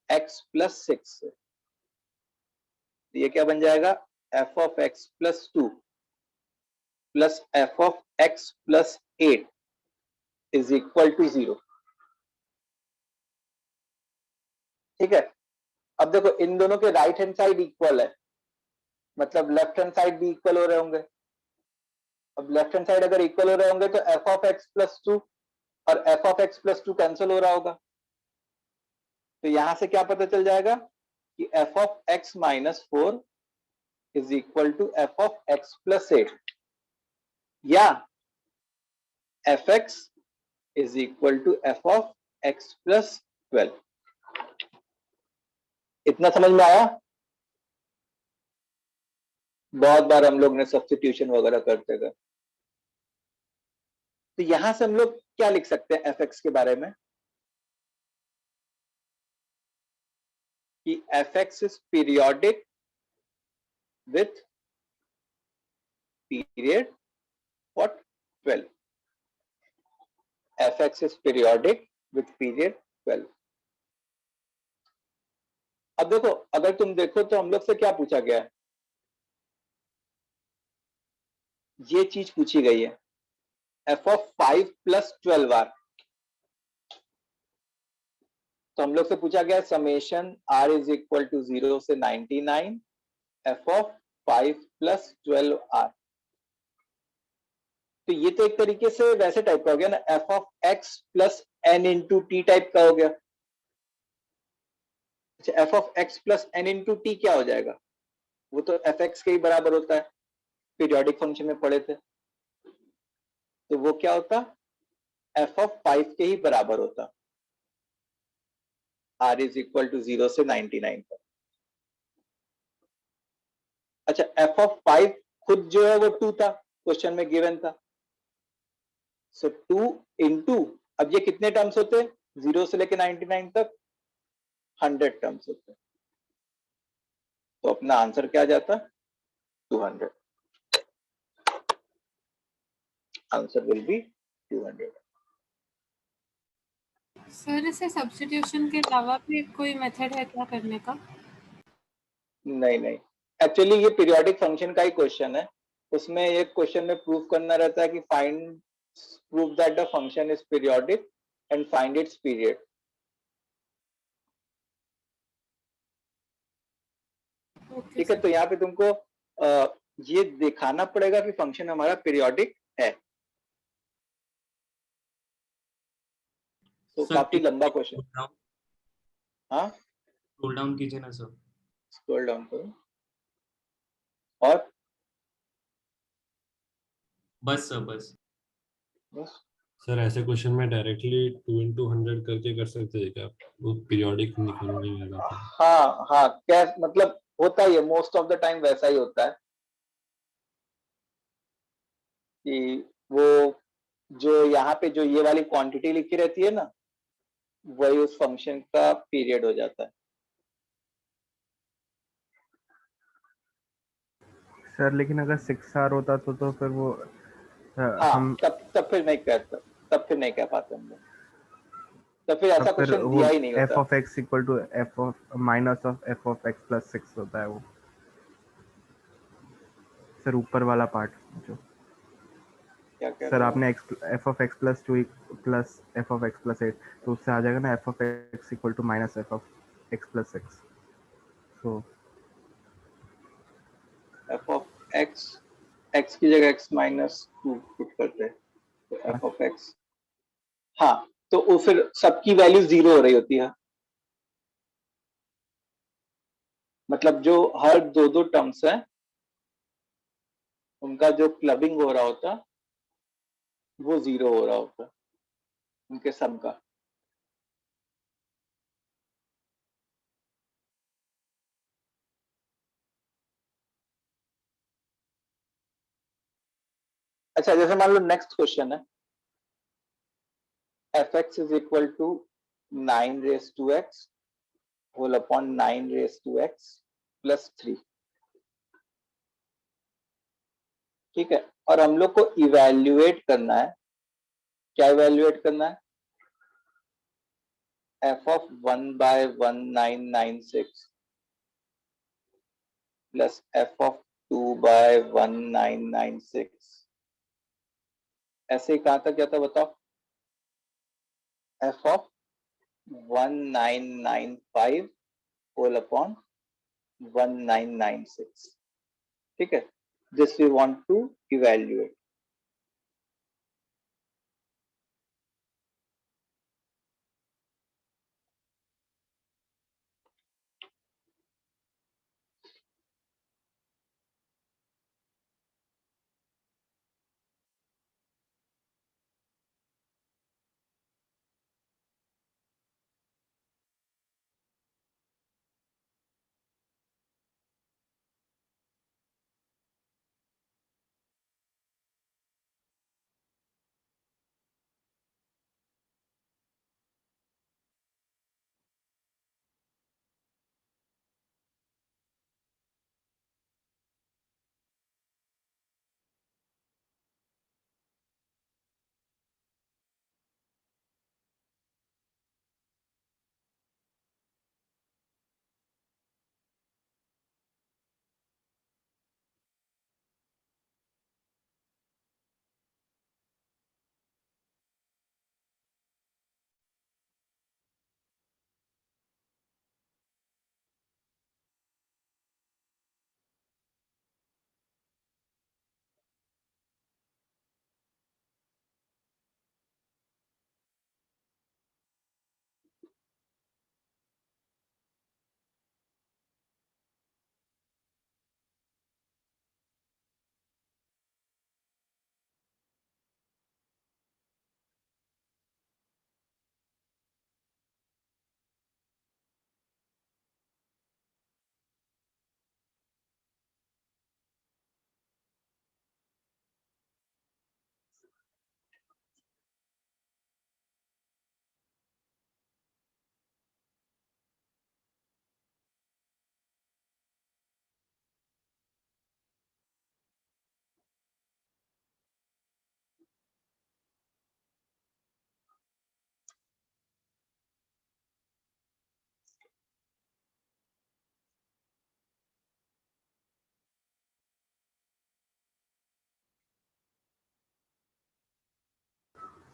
x प्लस 6 से। तो ये क्या बन जाएगा, f of x plus 2 plus f of x plus 8 is equal to 0। ठीक है, अब देखो इन दोनों के राइट हैंड साइड इक्वल है, मतलब लेफ्ट हैंड साइड भी इक्वल हो रहे होंगे। अब लेफ्ट हैंड साइड अगर इक्वल हो रहे होंगे तो एफ ऑफ एक्स प्लस 2 और f of x plus 2 cancel हो रहा होगा। तो यहां से क्या पता चल जाएगा कि f of x minus 4 is equal to f of x plus 8, या f x is equal to f of x plus 12। इतना समझ में आया। बहुत बार हम लोग ने सब्स्टिट्यूशन वगैरह करते गए। तो यहां से हम लोग क्या लिख सकते हैं एफ एक्स के बारे में, कि f x is periodic with period what 12। F x is periodic with period 12। अब देखो, अगर तुम देखो तो हम लोग से क्या पूछा गया है, ये चीज पूछी गई है एफ ऑफ 5 प्लस 12 आर। तो हम लोग से पूछा गया summation r is equal to 0 से 99 एफ ऑफ 5 प्लस 12 आर। तो ये तो एक तरीके से वैसे टाइप का हो गया ना, f of x plus n into t type का हो गया। अच्छा, f of x plus n into t क्या हो जाएगा, वो तो एफ एक्स के ही बराबर होता है, पीरियोडिक फंक्शन में पढ़े थे। तो वो क्या होता, एफ ऑफ 5 के ही बराबर होता, आर इज इक्वल टू 0 से 99 तक। अच्छा, एफ ऑफ 5 खुद जो है वो 2 था, क्वेश्चन में गिवन था। सो 2 इंटू, अब ये कितने टर्म्स होते, 0 से लेके 99 तक 100 टर्म्स होते। तो अपना आंसर क्या जाता, 200। Answer will be 200। सर इसे सब्स्टिट्यूशन के अलावा भी कोई मेथड है क्या करने का? नहीं नहीं, एक्चुअली ये पीरियोडिक फंक्शन का ही क्वेश्चन है। उसमें एक क्वेश्चन में प्रूफ करना रहता है कि find proof that the function is periodic and find its period. ठीक है, तो यहाँ पे तुमको ये दिखाना पड़ेगा कि फंक्शन हमारा पीरियोडिक है। तो काफी लंबा क्वेश्चन। हाँ, स्क्रॉल डाउन कीजिए ना सर। स्क्रॉल डाउन करो। और बस सर, बस बस। सर ऐसे क्वेश्चन में डायरेक्टली 2 into 100 करके कर सकते हैं क्या, वो पीरियोडिक निकल नहीं आ रहा था। हाँ हाँ, क्या मतलब होता ही है, मोस्ट ऑफ द टाइम वैसा ही होता है कि वो जो यहाँ पे जो ये वाली क्वांटिटी लिखी रहती है ना, वही उस फंक्शन का पीरियड हो जाता है। सर लेकिन अगर 6R होता तो फिर वो हाँ, हम तब फिर नहीं कहता, तब फिर नहीं कह पाते हम लोग, तब फिर ऐसा फिर क्वेश्चन वो दिया ही नहीं एफ होता। Of x equal to f of minus of f of x plus 6 होता है वो, सर ऊपर वाला पार्ट जो क्या कह सर रहे हो? आपने f of x plus 2 plus f of x plus 8, तो उससे आ जाएगा ना f of x equal to minus f of x plus 6। So f of x, x की जगह एक्स माइनस 2 पुट करते हैं, तो एफ ऑफ एक्स, हाँ, तो वो फिर सबकी वैल्यू 0 हो रही होती है, मतलब जो हर दो दो टर्म्स है उनका जो क्लबिंग हो रहा होता वो 0 हो रहा होता उनके सम का। अच्छा, जैसे मान लो नेक्स्ट क्वेश्चन है fx is equal to 9 raise to x whole upon 9 raise to x plus 3। ठीक है, और हम लोग को इवेल्युएट करना है। क्या इवेल्युएट करना है? f ऑफ 1/1996 प्लस f ऑफ 2/1996 ऐसे ही कहां तक जाता बताओ? f of 1995 whole upon 1996। ठीक है, this we want to evaluate.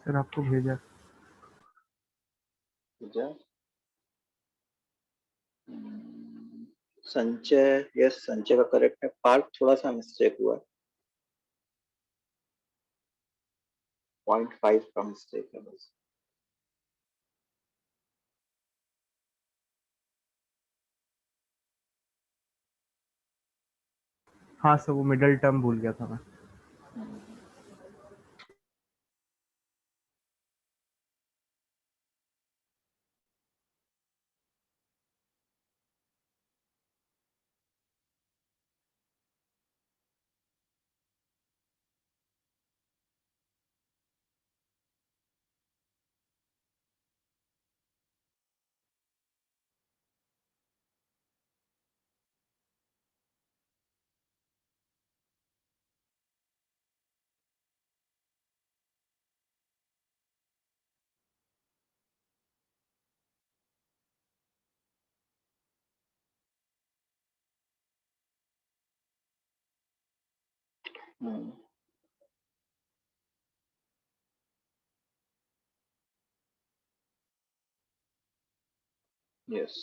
Sir आपको भेजा। संचय, यस संचय का करेक्ट है। पार्ट थोड़ा सा मिस्टेक हुआ, 0.5 का मिस्टेक है बस। हाँ सर, वो मिडिल टर्म भूल गया था मैं। यस,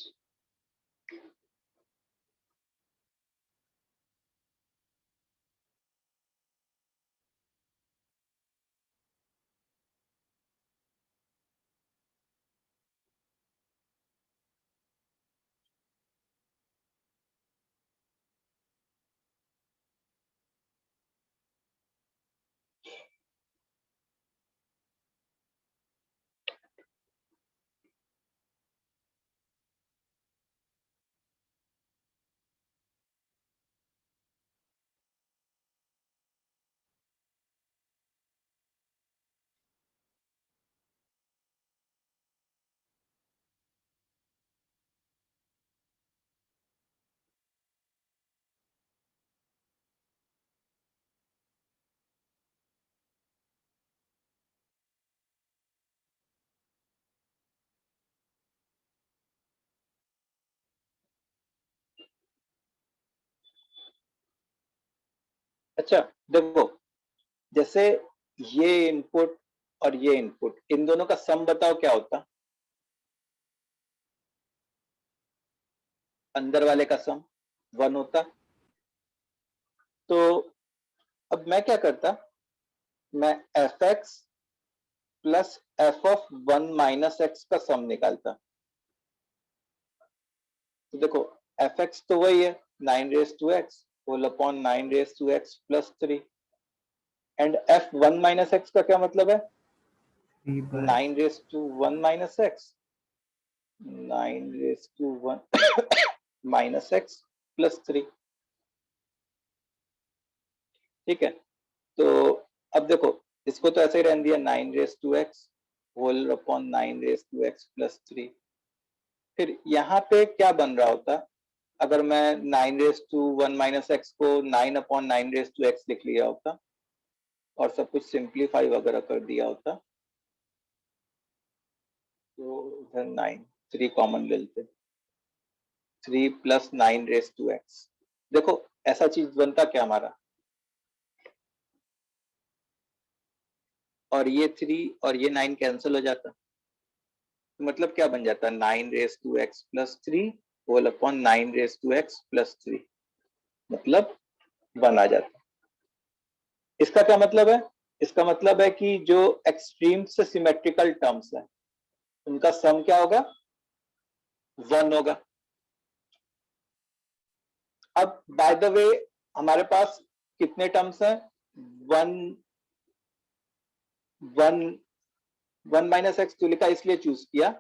अच्छा देखो, जैसे ये इनपुट और ये इनपुट, इन दोनों का सम बताओ क्या होता? अंदर वाले का सम 1 होता। तो अब मैं क्या करता, मैं F x plus f of 1 minus x का सम निकालता। तो देखो एफ एक्स तो वही है 9 raise to x whole upon 9 raise to x plus 3, and f 1 minus x का क्या मतलब है? 9 raise to 1 minus x, 9 raise to 1 minus x plus 3। ठीक है, तो अब देखो इसको तो ऐसे ही रहने दिया 9 raise to x whole upon 9 raise to x plus 3। फिर यहाँ पे क्या बन रहा होता, अगर मैं 9 रेज टू 1 माइनस एक्स को 9 अपॉन 9 रेज टू एक्स लिख लिया होता और सब कुछ सिंप्लीफाई वगैरह कर दिया होता, तो इधर 9 3 कॉमन ले लेते, 3 प्लस 9 रेज टू एक्स। देखो ऐसा चीज बनता क्या हमारा, और ये 3 और ये 9 कैंसिल हो जाता, मतलब क्या बन जाता, 9 raise to x plus 3 whole upon 9 raise to x plus 3, मतलब 1 आ जाता। इसका क्या मतलब है? इसका मतलब है कि जो एक्सट्रीम से सिमेट्रिकल टर्म्स है उनका सम क्या होगा, 1 होगा। अब बाय द वे हमारे पास कितने टर्म्स हैं, 1 माइनस एक्स तो लिखा इसलिए चूज किया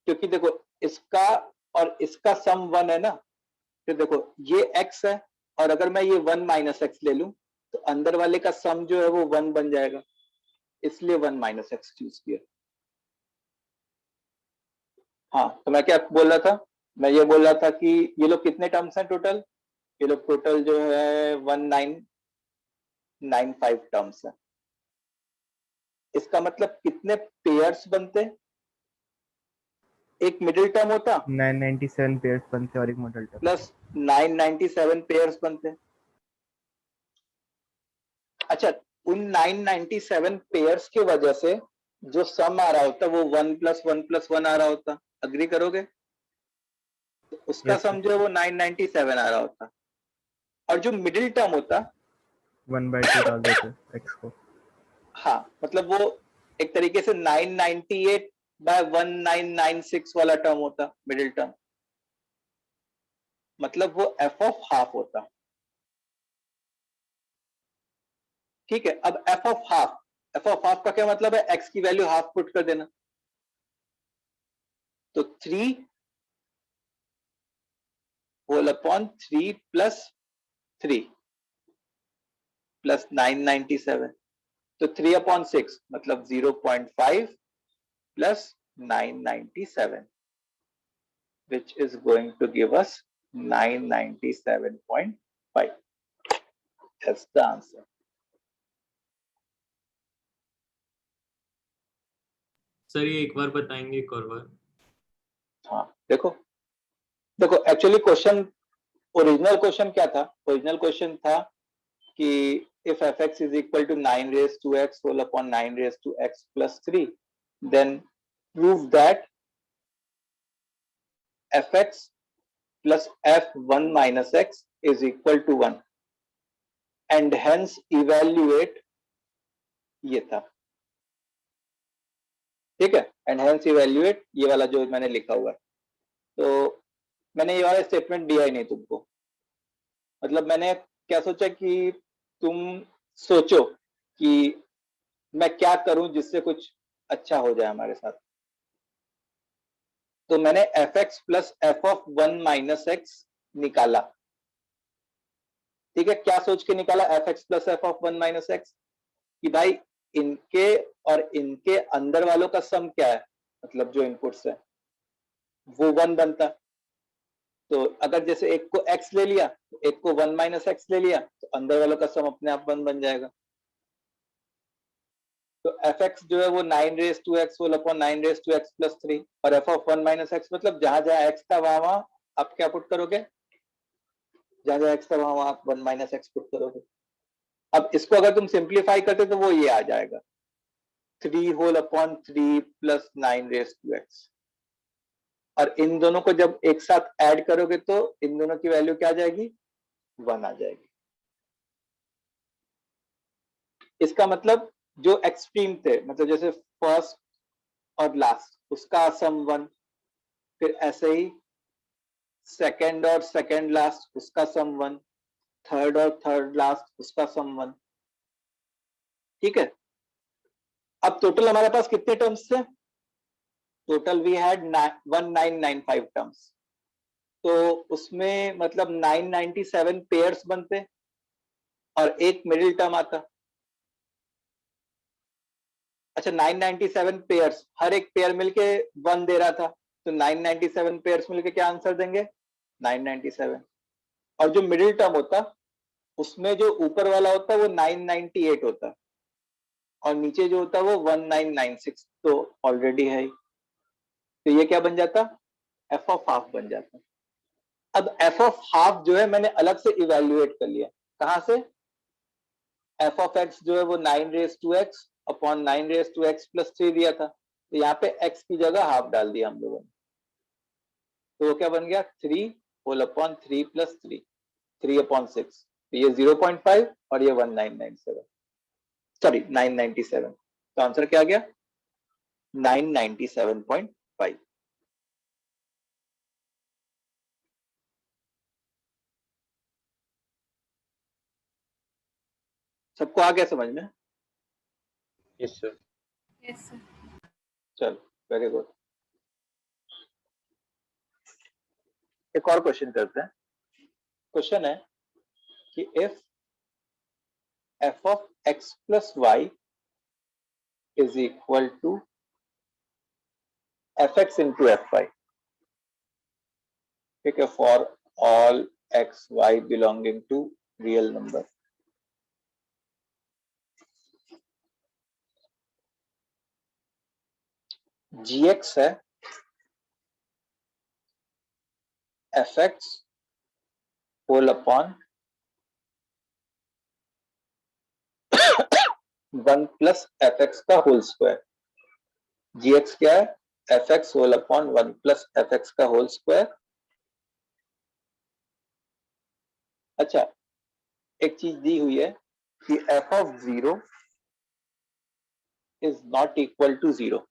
क्योंकि देखो इसका और इसका सम 1 है ना, फिर देखो ये x है और अगर मैं ये 1 माइनस एक्स ले लूं तो अंदर वाले का सम जो है वो 1 बन जाएगा, इसलिए 1 माइनस एक्स चूज किया। हाँ तो मैं क्या बोल रहा था, मैं ये बोल रहा था कि ये लोग कितने टर्म्स हैं टोटल, ये लोग टोटल जो है 1995 टर्म्स है। इसका मतलब कितने पेयर्स बनते, एक मिडिल टर्म होता 997 पेयर्स बनते और एक मॉडल टर्म प्लस 997 पेयर्स बनते। अच्छा उन 997 पेयर्स की वजह से जो सम आ रहा होता वो 1 प्लस 1 प्लस 1 आ रहा होता, अग्री करोगे? तो उसका Yes, सम जो है वो 997 आ रहा होता, और जो मिडिल टर्म होता 1/2 डाल देते x को। हाँ मतलब वो एक तरीके से 998 बाय 1996 वाला टर्म होता मिडिल टर्म, मतलब वो एफ ऑफ हाफ होता। ठीक है, अब एफ ऑफ हाफ का क्या मतलब है, एक्स की वैल्यू हाफ पुट कर देना, तो 3 होल अपॉन 3 प्लस 3 प्लस 997, तो 3 अपॉन 6 मतलब 0.5 plus 997 which is going to give us 997.5. That's the answer. Sir ये एक बार बताएंगे, एक और बार? हाँ देखो एक्चुअली क्वेश्चन, ओरिजिनल क्वेश्चन क्या था, ओरिजिनल क्वेश्चन था कि if fx is equal to 9 raised to x whole upon 9 raised to x plus 3, then prove that fx plus f1 minus x is equal to 1 and hence evaluate, ये था ठीक है, and hence evaluate ये वाला जो मैंने लिखा हुआ है। तो मैंने ये वाला स्टेटमेंट दिया ही नहीं तुमको, मतलब मैंने क्या सोचा कि तुम सोचो कि मैं क्या करूं जिससे कुछ अच्छा हो जाए हमारे साथ। तो मैंने F x plus f of 1 minus x निकाला, ठीक है, क्या सोच के निकाला, F x plus f of 1 minus x, कि भाई इनके और इनके अंदर वालों का सम क्या है, मतलब जो इनपुट्स है वो 1 बनता। तो अगर जैसे एक को x ले लिया, एक को 1 माइनस एक्स ले लिया, तो अंदर वालों का सम अपने आप 1 बन जाएगा। तो एफ एक्स जो है वो 9 raise to x whole upon 9 raise to x plus 3, और एफ ऑफ 1 माइनस एक्स मतलब जहां जहां x था वहां आप क्या पुट करोगे, जहां जहां x था वहां आप 1 माइनस एक्स पुट करोगे। अब इसको अगर तुम सिंप्लीफाई करते तो वो ये आ जाएगा 3 whole upon 3 plus 9 raise to x, और इन दोनों को जब एक साथ ऐड करोगे तो इन दोनों की वैल्यू क्या आ जाएगी, 1 आ जाएगी। इसका मतलब जो एक्सट्रीम थे, मतलब जैसे फर्स्ट और लास्ट उसका सम 1, फिर ऐसे ही सेकंड और सेकंड लास्ट उसका सम 1, थर्ड और थर्ड लास्ट उसका सम 1। ठीक है, अब टोटल हमारे पास कितने टर्म्स थे, टोटल वी हैड 1995 टर्म्स, तो उसमें मतलब 997 पेयर्स बनते और एक मिडिल टर्म आता। अच्छा 997 पेयर्स, हर एक पेयर मिलके 1 दे रहा था, तो 997 पेयर्स मिलके क्या आंसर देंगे, 997। और जो मिडिल टर्म होता उसमें जो ऊपर वाला होता वो 998 होता और नीचे जो होता वो 1996, तो ऑलरेडी है ही, तो ये क्या बन जाता, एफ ऑफ हाफ बन जाता। अब एफ ऑफ हाफ जो है मैंने अलग से इवेल्युएट कर लिया, कहां से, एफ ऑफ एक्स जो है वो 9 raise to x upon 9 raise to x plus 3 दिया था, तो यहाँ पे एक्स की जगह हाफ डाल दिया हम लोगों ने, तो वो क्या बन गया 3 होल अपॉन 3 प्लस 3, 3 अपॉन 6, तो ये 0.5 और ये 1997, सॉरी 997, तो आंसर क्या आ गया 997.5। सबको आ गया समझ में, यस सर। Yes sir. चलो वेरी गुड। एक और क्वेश्चन करते हैं। क्वेश्चन है कि if f of x plus y is equal to f x into f y, ठीक है, for all x y belonging to real number, g x है f x whole upon 1 plus f x का whole square, g x क्या है, f x whole upon 1 plus f x का whole square. अच्छा एक चीज दी हुई है कि f of 0 is not equal to 0,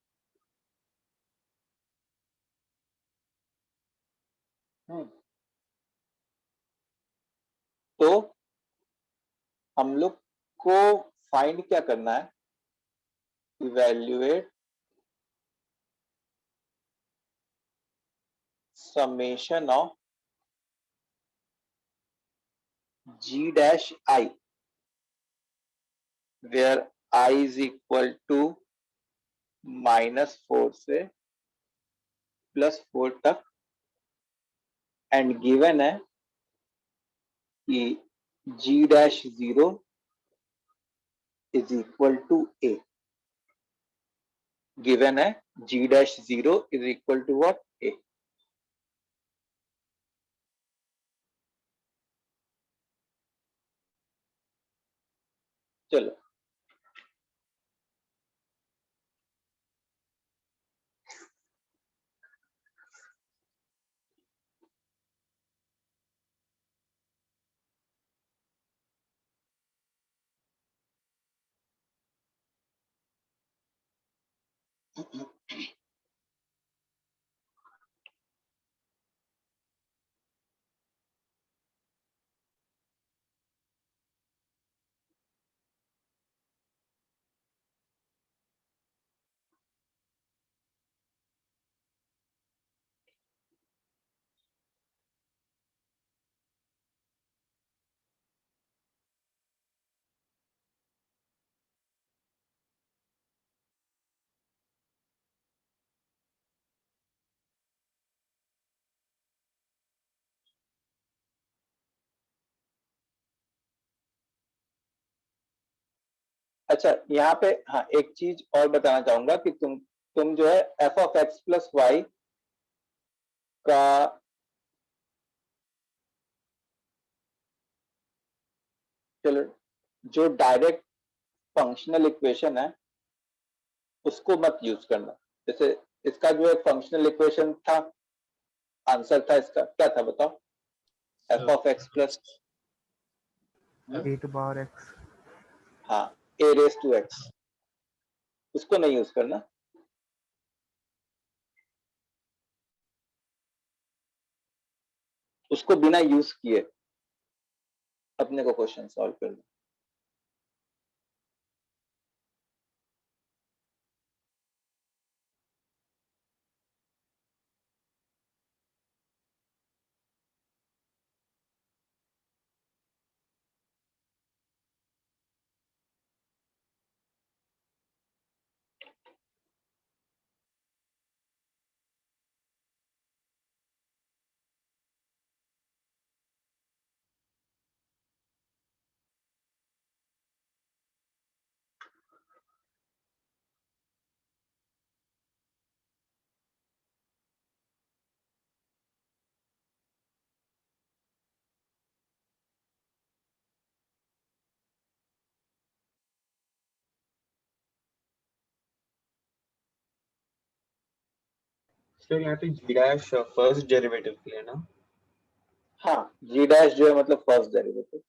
तो हम लोग को फाइंड क्या करना है, evaluate summation of g dash I where I is equal to -4 से +4 तक, एंड गिवन है कि g dash 0 is equal to a, given है g dash 0 is equal to what, a। चलो अच्छा यहाँ पे हाँ एक चीज और बताना चाहूंगा कि तुम जो है f of x plus y का चलो जो डायरेक्ट फंक्शनल इक्वेशन है उसको मत यूज करना। जैसे इसका जो एक फंक्शनल इक्वेशन था, आंसर था इसका क्या था बताओ? F of x plus a to power x. हाँ ए रेस टू एक्स, उसको नहीं यूज करना। उसको बिना यूज किए अपने को क्वेश्चन सॉल्व करना। सर यहाँ पे जी डैश फर्स्ट डेरिवेटिव के लिए ना? हाँ जी डैश जो है मतलब फर्स्ट डेरिवेटिव।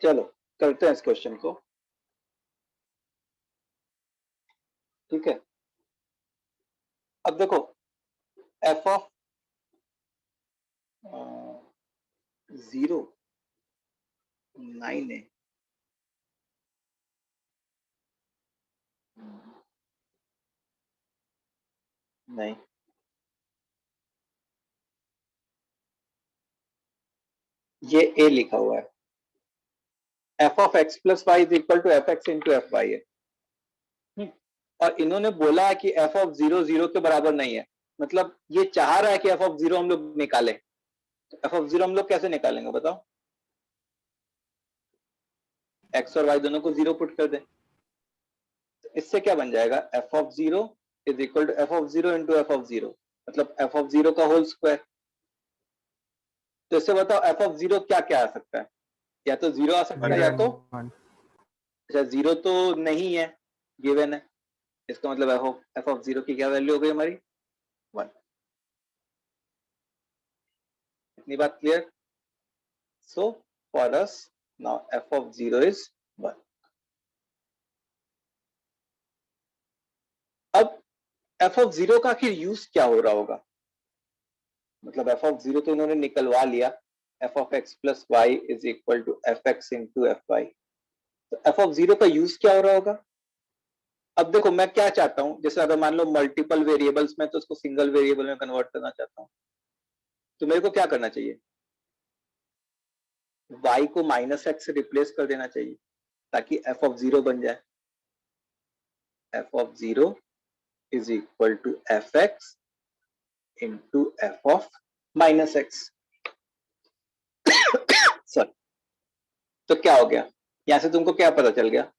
चलो करते हैं इस क्वेश्चन को। ठीक है, अब देखो एफ ऑफ 0 9 है, नहीं ये ए लिखा हुआ है। F of x plus y is equal to f x into f y है। और इन्होंने बोला है कि एफ ऑफ 0 0 के बराबर नहीं है, मतलब ये चाह रहा है कि एफ ऑफ 0 हम लोग निकालें। तो एफ ऑफ 0 हम लोग कैसे निकालेंगे बताओ? एक्स और वाई दोनों को 0 पुट कर दें, तो इससे क्या बन जाएगा? F of 0 is equal to f of 0 into f of 0, मतलब एफ ऑफ 0 का होल स्क्वायर। तो इससे बताओ एफ ऑफ 0 क्या क्या आ सकता है? या तो 0 आ सकता है, या तो अच्छा 0 तो नहीं है, गिवन है, इसका मतलब एफ ऑफ 0 की क्या वैल्यू हो गई हमारी? 1। इतनी बात clear? So for us now F of 0 is 1। अब एफ ऑफ 0 का आखिर यूज क्या हो रहा होगा? मतलब एफ ऑफ 0 तो इन्होंने निकलवा लिया, f of x plus y is equal to f x into f y. तो एफ ऑफ 0 का यूज क्या हो रहा होगा? अब देखो मैं क्या चाहता हूं, जैसे अगर मान लो मल्टीपल वेरिएबल्स में, तो उसको सिंगल वेरिएबल में कन्वर्ट करना चाहता हूं, तो मेरे को क्या करना चाहिए? y को माइनस एक्स से रिप्लेस कर देना चाहिए ताकि एफ ऑफ 0 बन जाए। F of 0 is equal to f x into f of minus x. Sorry, तो क्या हो गया? यहां से तुमको क्या पता चल गया?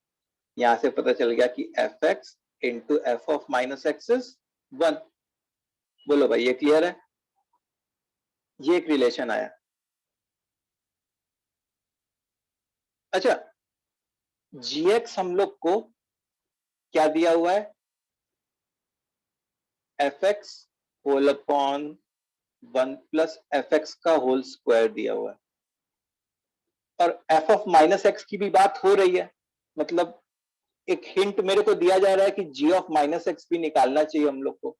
यहां से पता चल गया कि f x into f of minus x is 1। बोलो भाई ये क्लियर है? ये एक रिलेशन आया। अच्छा, gx हम लोग को क्या दिया हुआ है? F x whole upon 1 plus f x का होल स्क्वायर दिया हुआ है, और एफ ऑफ माइनस एक्स की भी बात हो रही है, मतलब एक हिंट मेरे को दिया जा रहा है कि g ऑफ माइनस एक्स भी निकालना चाहिए हम लोग को।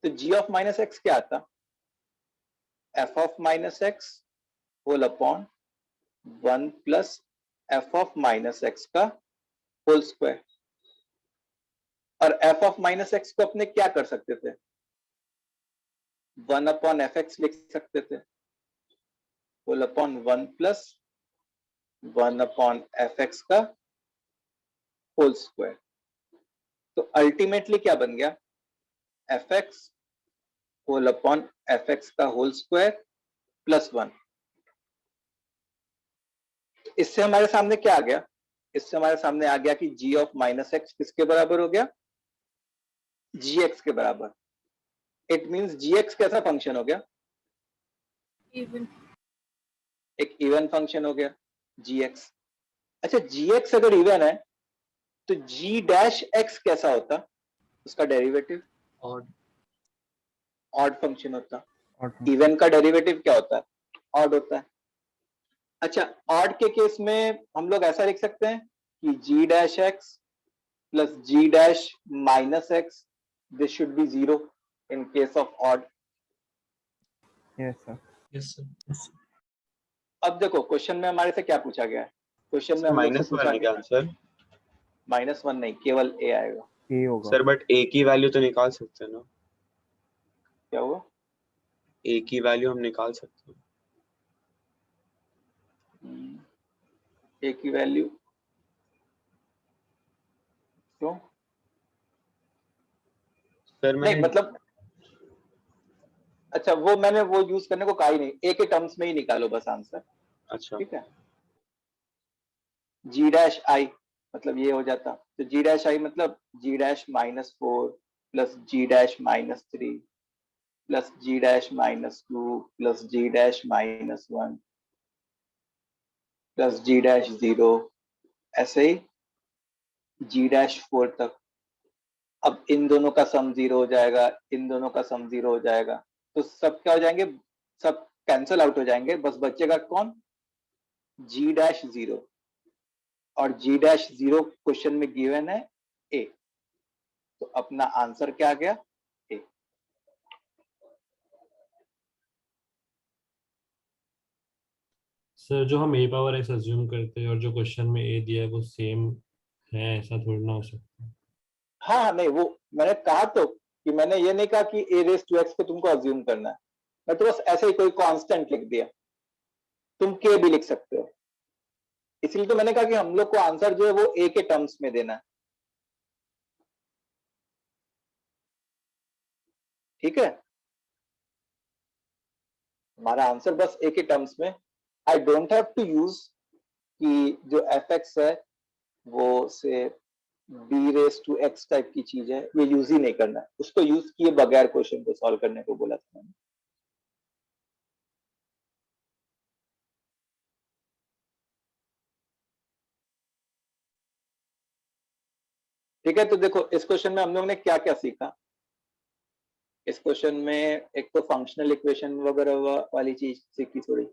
तो g ऑफ माइनस एक्स क्या आता? F of minus x whole upon 1 plus f of minus x का होल स्क्वायर। और एफ ऑफ माइनस एक्स को अपने क्या कर सकते थे? 1 अपॉन एफ एक्स लिख सकते थे, whole upon 1 plus 1 upon f x का होल स्क्वायर। तो अल्टीमेटली क्या बन गया? F x whole upon f x का होल स्क्वायर प्लस 1। इससे हमारे सामने क्या आ गया? इससे हमारे सामने आ गया कि g ऑफ माइनस एक्स किसके बराबर हो गया? gx के बराबर। इट मींस gx कैसा फंक्शन हो गया? इवन। एक इवन फंक्शन हो गया gx। अच्छा, gx अगर इवन है तो g डैश x कैसा होता? उसका डेरिवेटिव और ऑड फंक्शन होता। इवन का डेरिवेटिव क्या होता है? ऑड होता है। अच्छा, ऑड के केस में हम लोग ऐसा लिख सकते हैं कि g dash x plus g dash minus x, this should be 0 in case of odd. Yes sir. Yes sir. अब देखो क्वेश्चन में हमारे से क्या पूछा गया है? क्वेश्चन में हम लोग से माइनस पूछा वन का आंसर -1 नहीं, केवल a आएगा। ए होगा सर, बट ए की वैल्यू तो निकाल सकते हैं ना? क्या हुआ? ए की वैल्यू हम निकाल सकते हैं। a की वैल्यू क्यों? सर नहीं मैंने मतलब अच्छा, वो मैंने वो यूज करने को कहा ही नहीं, ए के टर्म्स में ही निकालो बस आंसर, अच्छा ठीक है? g डैश आई मतलब ये हो जाता, तो g डैश आई मतलब g dash -4 plus g dash -3 plus g dash -2 plus g dash -1 plus g dash 0, ऐसे ही g डैश 4 तक। अब इन दोनों का सम 0 हो जाएगा, इन दोनों का सम 0 हो जाएगा, तो सब क्या हो जाएंगे? सब कैंसिल आउट हो जाएंगे, बस बचेगा कौन? g डैश 0, और g डैश 0 क्वेश्चन में गिवन है a, तो अपना आंसर क्या आ गया? a। सर जो हम a पावर x अज्यूम करते हैं और जो क्वेश्चन में a दिया है वो सेम है, ऐसा थोड़ी ना हो सकता है। हाँ नहीं, वो मैंने कहा तो कि मैंने ये नहीं कहा कि a रेस टू x को तुमको अज्यूम करना है, मैं तो बस ऐसे ही कोई कांस्टेंट लिख दिया, तुम k भी लिख सकते हो। इसलिए तो मैंने कहा कि हम लोग को आंसर जो है वो a के टर्म्स में देना है, ठीक है, हमारा आंसर बस एक ही टर्म्स में, I don't have to use कि जो एफ एक्स है वो से b raise to x type की चीज है, ये यूज ही नहीं करना है, उसको यूज किए बगैर क्वेश्चन को सॉल्व करने को बोला था मैंने। ठीक है, तो देखो इस क्वेश्चन में हम लोग ने क्या क्या सीखा। इस क्वेश्चन में एक तो फंक्शनल इक्वेशन वगैरह वाली चीज सीखी थोड़ी,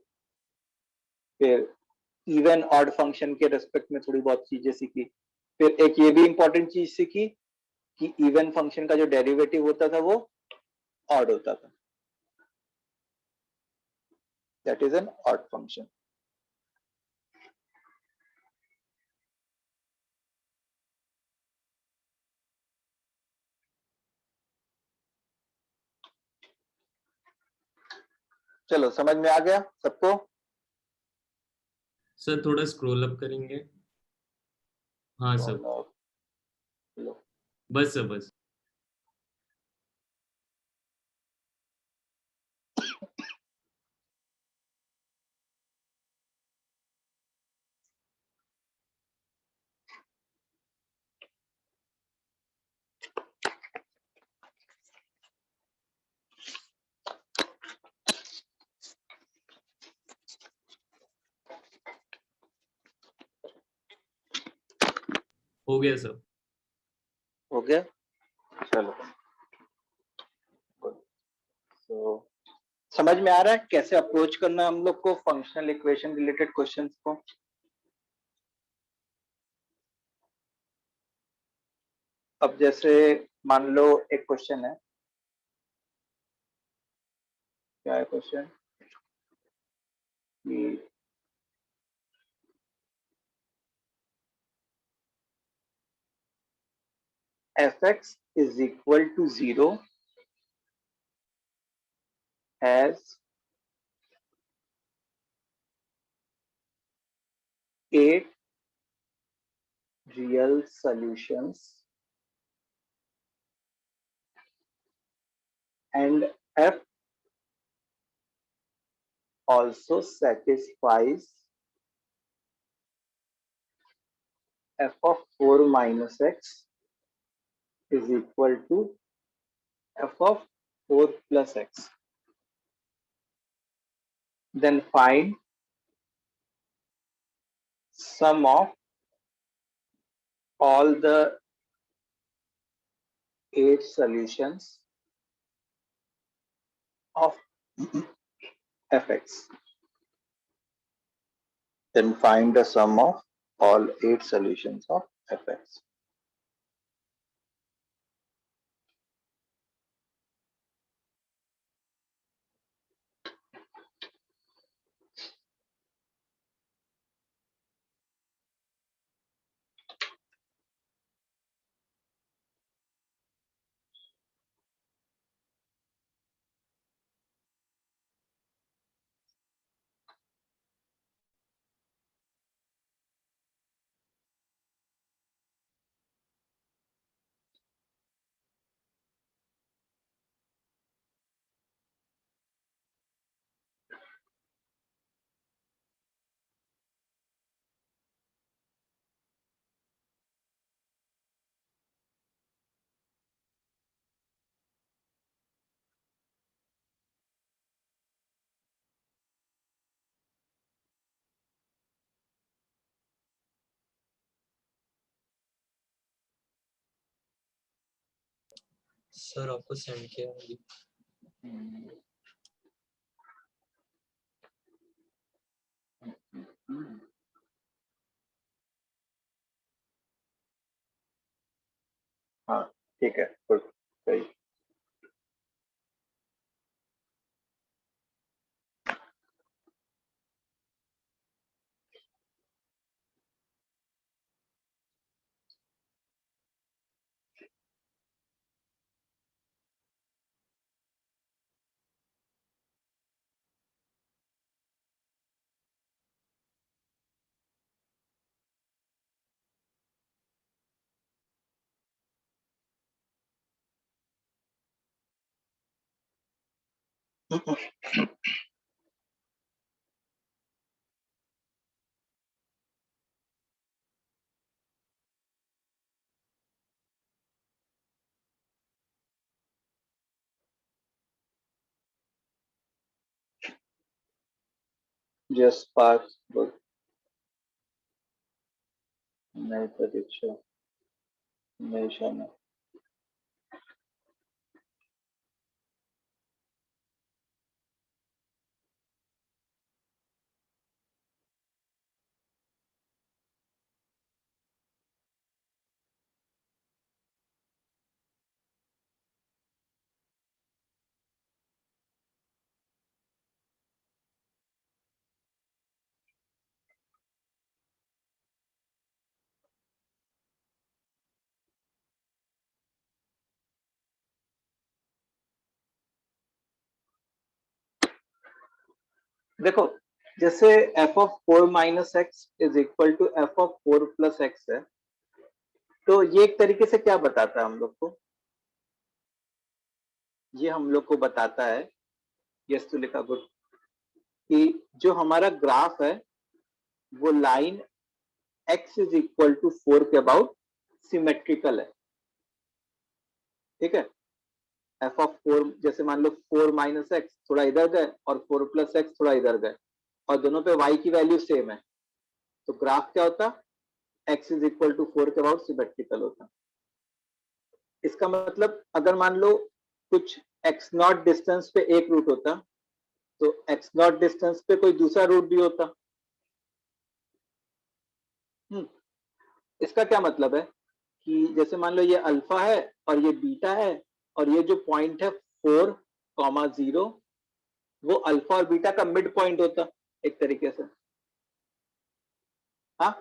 फिर इवन ऑड फंक्शन के रेस्पेक्ट में थोड़ी बहुत चीजें सीखी, फिर एक ये भी इंपॉर्टेंट चीज सीखी कि इवन फंक्शन का जो डेरिवेटिव होता था वो ऑड होता था, that is an odd function. चलो समझ में आ गया सबको? सर थोड़ा स्क्रॉल अप करेंगे। हाँ सर, लो, बस सर बस। हो गया सर। हो गया, चलो तो समझ में आ रहा है कैसे अप्रोच करना हम लोग को फंक्शनल इक्वेशन रिलेटेड क्वेश्चंस को। अब जैसे मान लो एक क्वेश्चन है, क्या है क्वेश्चन कि fx is equal to 0 has 8 real solutions and f also satisfies f of 4 minus x is equal to f of 4 plus x. Then find sum of all the 8 solutions of fx. Then find the sum of all 8 solutions of fx. Sir आपको send किया अभी। हाँ ठीक है, good, सही। Just पास book नहीं प्रतीक्षा नहीं शाना देखो जैसे f of 4 minus x is equal to f of 4 plus x है, तो ये एक तरीके से क्या बताता है हम लोग को, ये हम लोग को बताता है, यस तो लिखा गुड, कि जो हमारा ग्राफ है वो line x is equal to 4 के अबाउट सिमेट्रिकल है। ठीक है, f ऑफ 4 जैसे मान लो 4 माइनस एक्स थोड़ा इधर गए और 4 प्लस एक्स थोड़ा इधर गए और दोनों पे y की वैल्यू सेम है, तो ग्राफ क्या होता, x इज इक्वल टू 4 के अबाउट सिमेट्रिकल होता। इसका मतलब अगर मान लो कुछ x नॉट डिस्टेंस पे एक रूट होता तो x नॉट डिस्टेंस पे कोई दूसरा रूट भी होता। इसका क्या मतलब है कि जैसे मान लो ये अल्फा है और ये बीटा है और ये जो पॉइंट है 4,0 वो अल्फा और बीटा का मिड पॉइंट होता एक तरीके से। हाँ,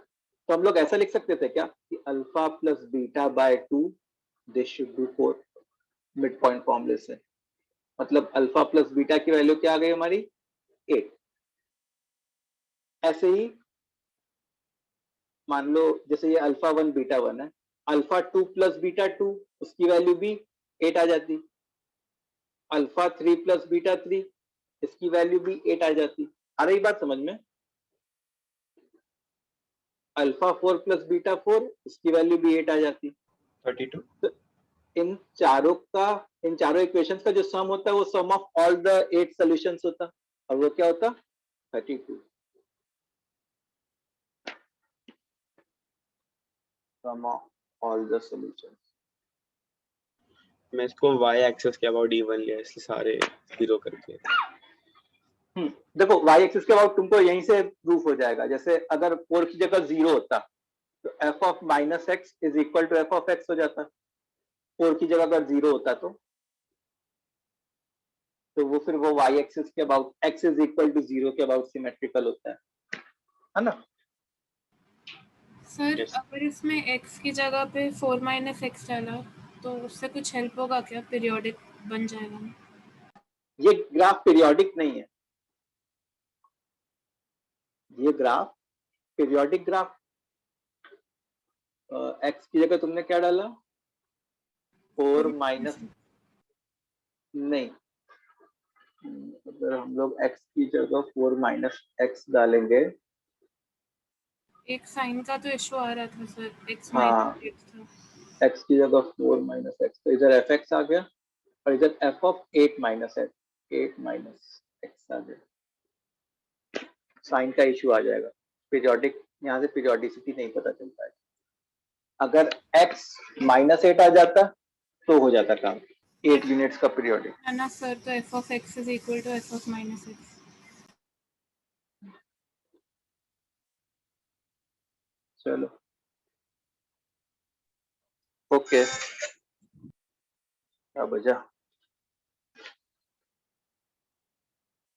तो हम लोग ऐसा लिख सकते थे क्या कि alpha plus beta by 2 this should be 4, mid point फॉर्मूले से। मतलब अल्फा प्लस बीटा की वैल्यू क्या आ गई हमारी 8। ऐसे ही मान लो जैसे ये अल्फा 1 बीटा 1 है, अल्फा 2 प्लस बीटा 2 उसकी वैल्यू भी 8 आ जाती। अल्फा 3 प्लस बीटा 3 इसकी वैल्यू भी 8 आ जाती। आ रही बात समझ में? अल्फा 4 प्लस बीटा 4 इसकी वैल्यू भी 8 आ जाती। 32। तो इन चारों इक्वेशंस का जो सम होता है वो सम ऑफ ऑल द 8 सॉल्यूशंस होता, और वो क्या होता 32। सम ऑफ ऑल द सॉल्यूशंस। मैं इसको y एक्सिस के अबाउट इवन लिया इसलिए सारे जीरो करके। देखो y एक्सिस के अबाउट तुमको यहीं से प्रूफ हो जाएगा। जैसे अगर 4 की जगह 0 होता तो f of minus x is equal to f of x हो जाता। 4 की जगह अगर 0 होता तो वो फिर वो y एक्सिस के about x is equal to 0 के अबाउट सिमेट्रिकल होता है ना? Sir Yes. अगर इसमें x की जगह पे 4 माइनस एक्स डाला तो उससे कुछ हेल्प होगा क्या, पीरियोडिक बन जाएगा ना? ये ग्राफ पीरियोडिक नहीं है, ये ग्राफ पीरियोडिक ग्राफ। x की जगह तुमने क्या डाला 4 माइनस, नहीं, अगर हम लोग x की जगह 4 माइनस एक्स डालेंगे, एक साइन का तो इशू आ रहा था सर, x हाँ, माइनस एक्स था। x की जगह 4 माइनस एक्स, तो इधर fx आ गया और इधर f ऑफ 8 माइनस एक्स आ गया। साइन का इशू आ जाएगा, पीरियोडिक, यहाँ से पीरियोडिसिटी नहीं पता चल पाएगा। अगर x माइनस 8 आ जाता तो हो जाता काम, 8 यूनिट्स का पीरियोडिक। है ना सर, तो f of x is equal to f of minus x. चलो ओके, क्या बजा,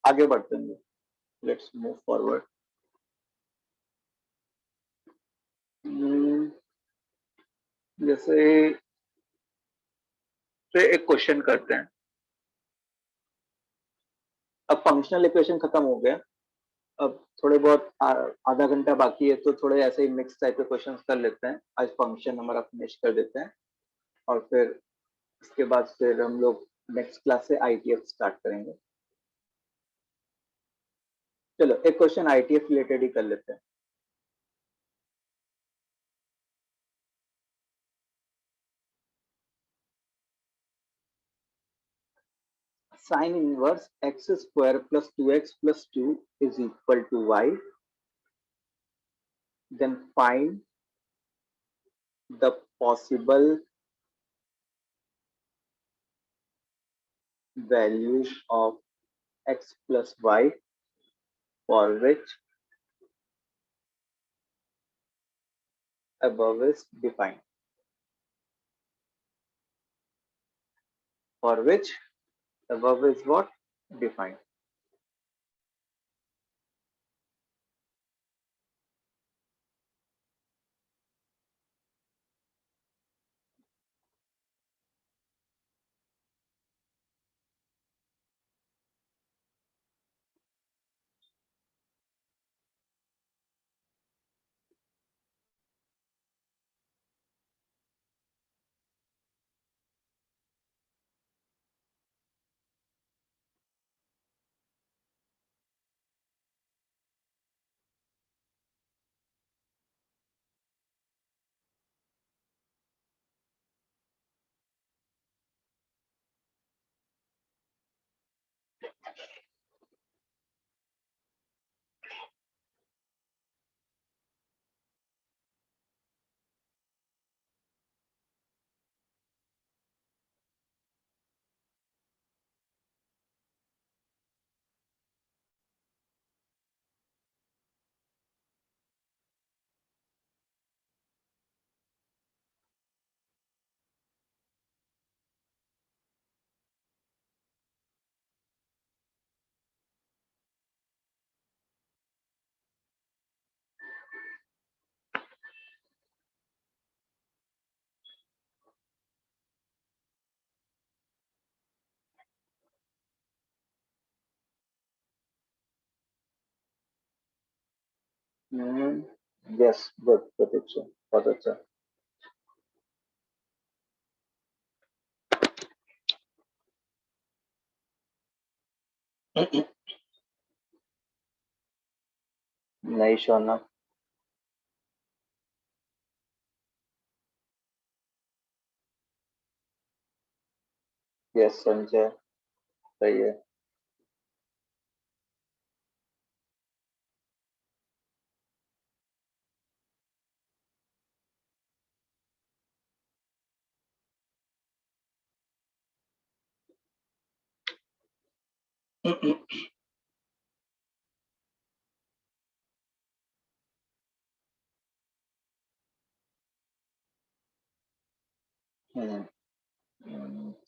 आगे बढ़ते हैं, लेट्स मूव फॉरवर्ड। जैसे तो एक क्वेश्चन करते हैं। अब फंक्शनल इक्वेशन खत्म हो गया, अब थोड़े बहुत आधा घंटा बाकी है, तो थोड़े ऐसे ही मिक्स टाइप के क्वेश्चंस कर लेते हैं। आज फंक्शन हमारा फिनिश कर देते हैं और फिर इसके बाद फिर हम लोग नेक्स्ट क्लास से ITF स्टार्ट करेंगे। चलो एक क्वेश्चन आईटीएफ रिलेटेड ही कर लेते हैं। Sin inverse x square plus 2x plus 2 is equal to y. Then find the possible values of x plus y for which above is defined. For which above is what? Defined. Yes, good, Pratiksha. बहुत अच्छा. नहीं Shaunak. Yes Sanjay, सही है.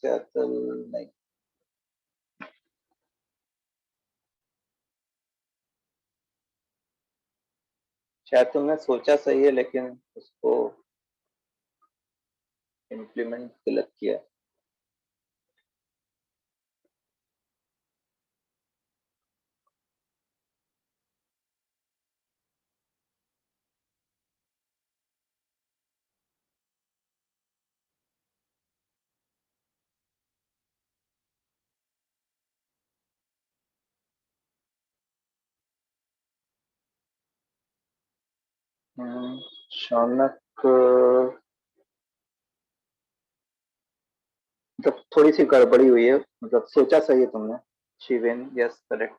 चैतल नहीं. शायद तुमने सोचा सही है लेकिन उसको इम्प्लीमेंट गलत किया. शौनक मतलब थोड़ी सी गड़बड़ी हुई है, मतलब सोचा सही है तुमने. Shiven, yes correct.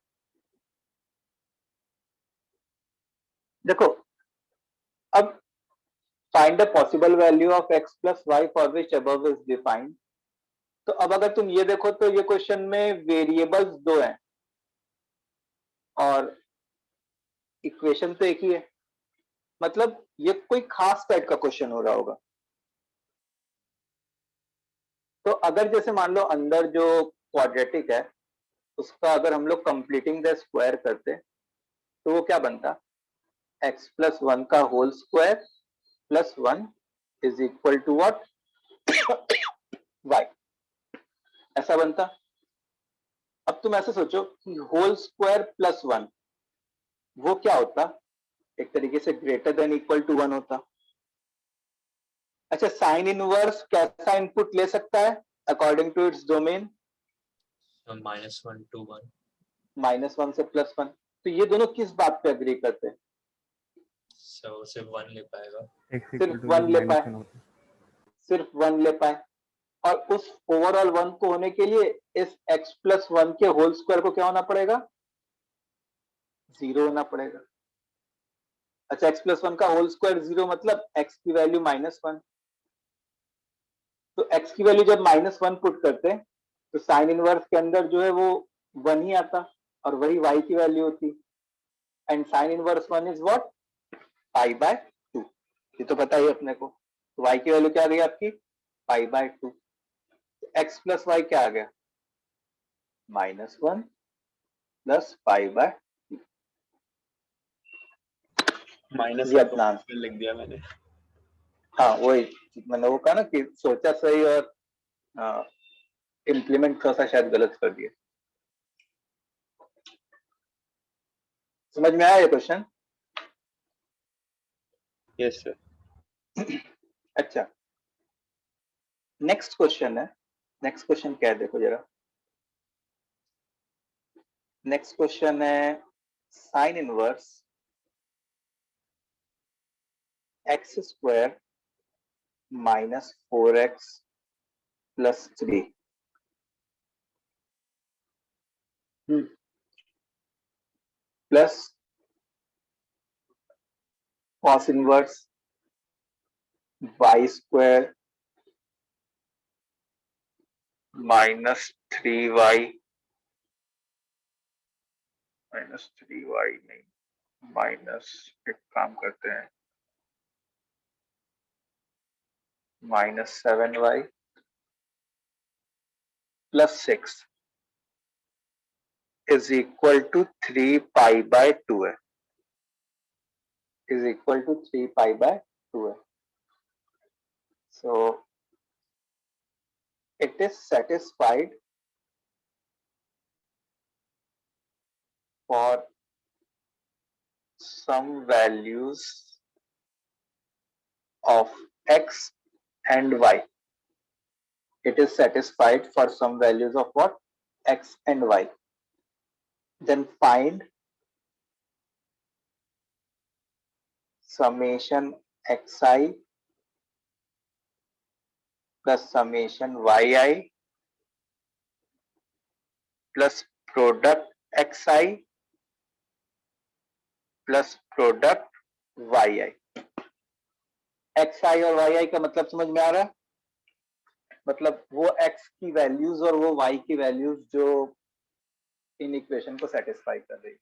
देखो अब find the possible value of x plus y for which above is defined. तो अब अगर तुम ये देखो तो ये क्वेश्चन में वेरिएबल्स दो हैं और इक्वेशन तो एक ही है. मतलब ये कोई खास टाइप का क्वेश्चन हो रहा होगा. तो अगर जैसे मान लो अंदर जो क्वाड्रेटिक है उसका अगर हम लोग कंप्लीटिंग द स्क्वायर करते तो वो क्या बनता? x प्लस 1 का whole square plus 1 is equal to what? y. ऐसा बनता. अब तुम ऐसे सोचो कि होल स्क्वायर प्लस 1 वो क्या होता? एक तरीके से ग्रेटर देन इक्वल टू 1 होता. अच्छा, साइन इनवर्स कैसा इनपुट ले सकता है according to its domain? -1 to 1. -1 से +1. तो ये दोनों किस बात पे अग्री करते हैं? सो सिर्फ 1 ले पाएगा। x सिर्फ equal to वन ले minus पाए, 1 होता है। सिर्फ 1 ले पाए, और उस ओवरऑल 1 को होने के लिए इस x प्लस 1 के होल स्क्वायर को क्या होना पड़ेगा? 0 होना पड़ेगा। अच्छा, x प्लस 1 का होल स्क्वायर 0 मतलब x की वैल्यू -1। तो x की वैल्यू जब -1 पुट करते हैं तो साइन इनवर्स के अंदर जो है वो 1 ही आता, और वही y की वैल्यू होती। And sine inverse 1 is what? π/2। ये तो पता ही अपने को। तो y की वैल्यू क्या आ गई आपकी? π/2। x प्लस वाई क्या आ गया? -1 प्लस π/2। माइनस ये वन अपना को लिख दिया मैंने। हाँ वही मैंने वो कहा ना कि सोचा सही और इम्प्लीमेंट थोड़ा सा शायद गलत कर दिया। समझ में आया ये क्वेश्चन? Yes sir. अच्छा, नेक्स्ट क्वेश्चन है। नेक्स्ट क्वेश्चन क्या है देखो जरा। नेक्स्ट क्वेश्चन है sine inverse x² -4x + 3 plus cos inverse y² -3y नहीं, माइनस, एक काम करते हैं, -7y + 6 इज इक्वल टू 3π/2 है, इज इक्वल टू 3π/2 है। So it is satisfied for some values of x and y. It is satisfied for some values of what? X and y. Then find summation xi plus summation yi plus product xi plus product yi. xi और yi का मतलब समझ में आ रहा है? मतलब वो x की वैल्यूज और वो y की वैल्यूज जो इन इक्वेशन को सेटिस्फाई कर रही है।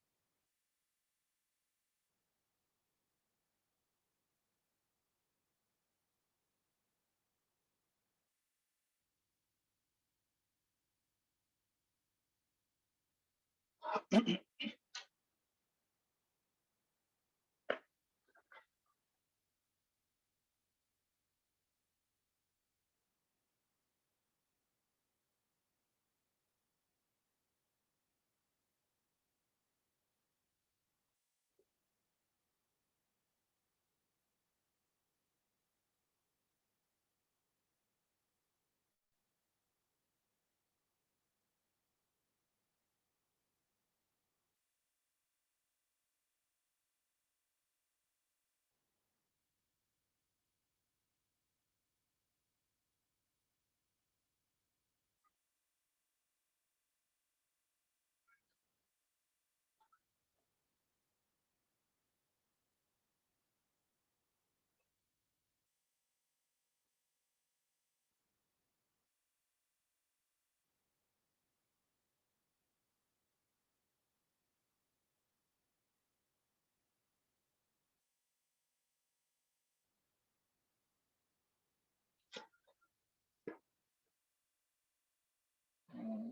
Hmm,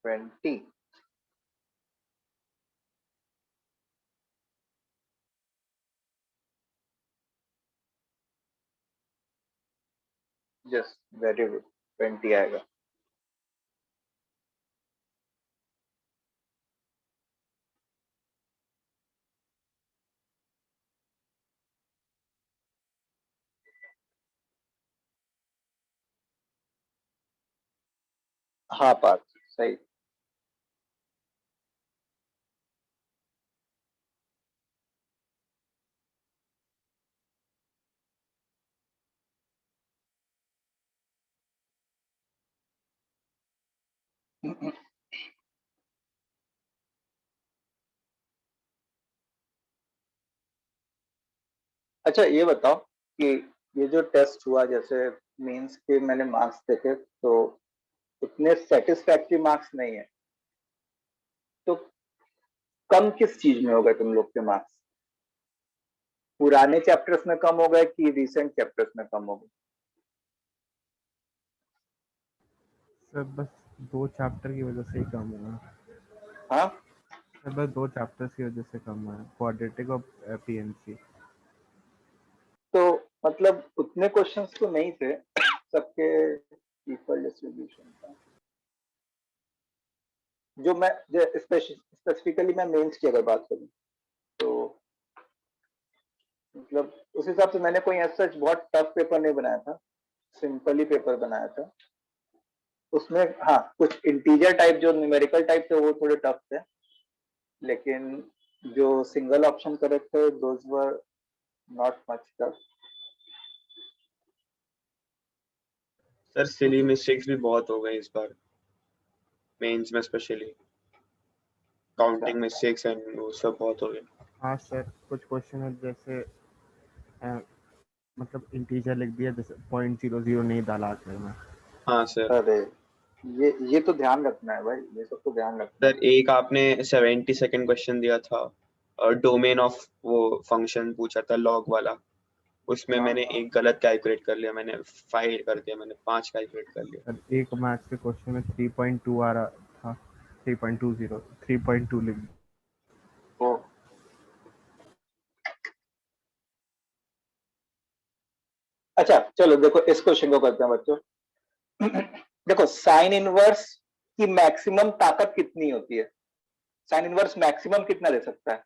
20. Yes, very good. 20 आएगा। हाँ पार्थ, सही। अच्छा ये बताओ कि ये जो टेस्ट हुआ, जैसे मेंस के मैंने मार्क्स देखे तो उतने सेटिस्फैक्टरी मार्क्स नहीं है, तो कम किस चीज में हो गए तुम लोग के मार्क्स? पुराने चैप्टर्स में कम हो गए कि रिसेंट चैप्टर्स में कम हो गए? सर बस 2 चैप्टर की वजह से ही कम हुआ। हाँ, सर बस 2 चैप्टर्स की वजह से कम हुआ है, क्वाड्रेटिक और पीएनसी। तो मतलब उतने क्वेश्चंस तो नहीं थे सबके इक्वल डिस्ट्रीब्यूशन था। जो मैं स्पेसिफिकली मैं मेंस की अगर बात करूं तो मतलब उस हिसाब से मैंने कोई ऐसा बहुत टफ पेपर नहीं बनाया था, सिंपल ही पेपर बनाया था। उसमें हाँ कुछ इंटीजर टाइप जो न्यूमेरिकल टाइप थे वो थोड़े टफ थे, लेकिन जो सिंगल ऑप्शन करेक्ट थे those were not much tough. Sir silly mistakes भी बहुत हो गए इस बार मेंस में, स्पेशली काउंटिंग मिस्टेक्स एंड वो सब बहुत हो गए। हाँ सर, कुछ क्वेश्चन है जैसे मतलब इंटीजर लिख दिया, जैसे 0.00 नहीं डाला आखिर में। हाँ सर। अरे ये तो ध्यान रखना है भाई, ये सब तो ध्यान रखना सर एक आपने 72nd क्वेश्चन दिया था, डोमेन ऑफ वो फंक्शन पूछा था लॉग वाला, उसमें हाँ। मैंने एक गलत कैलकुलेट कर लिया, मैंने 5 कर दिया, मैंने 5 कैलकुलेट कर लिया। सर एक मैथ्स के क्वेश्चन में 3.2 आ रहा था, 3.20 3.2 लिख दिया। ओ अच्छा चलो देखो इस क्वेश्चन को करते हैं बच्चों। देखो साइन इनवर्स की मैक्सिमम ताकत कितनी होती है? साइन इनवर्स मैक्सिमम कितना ले सकता है?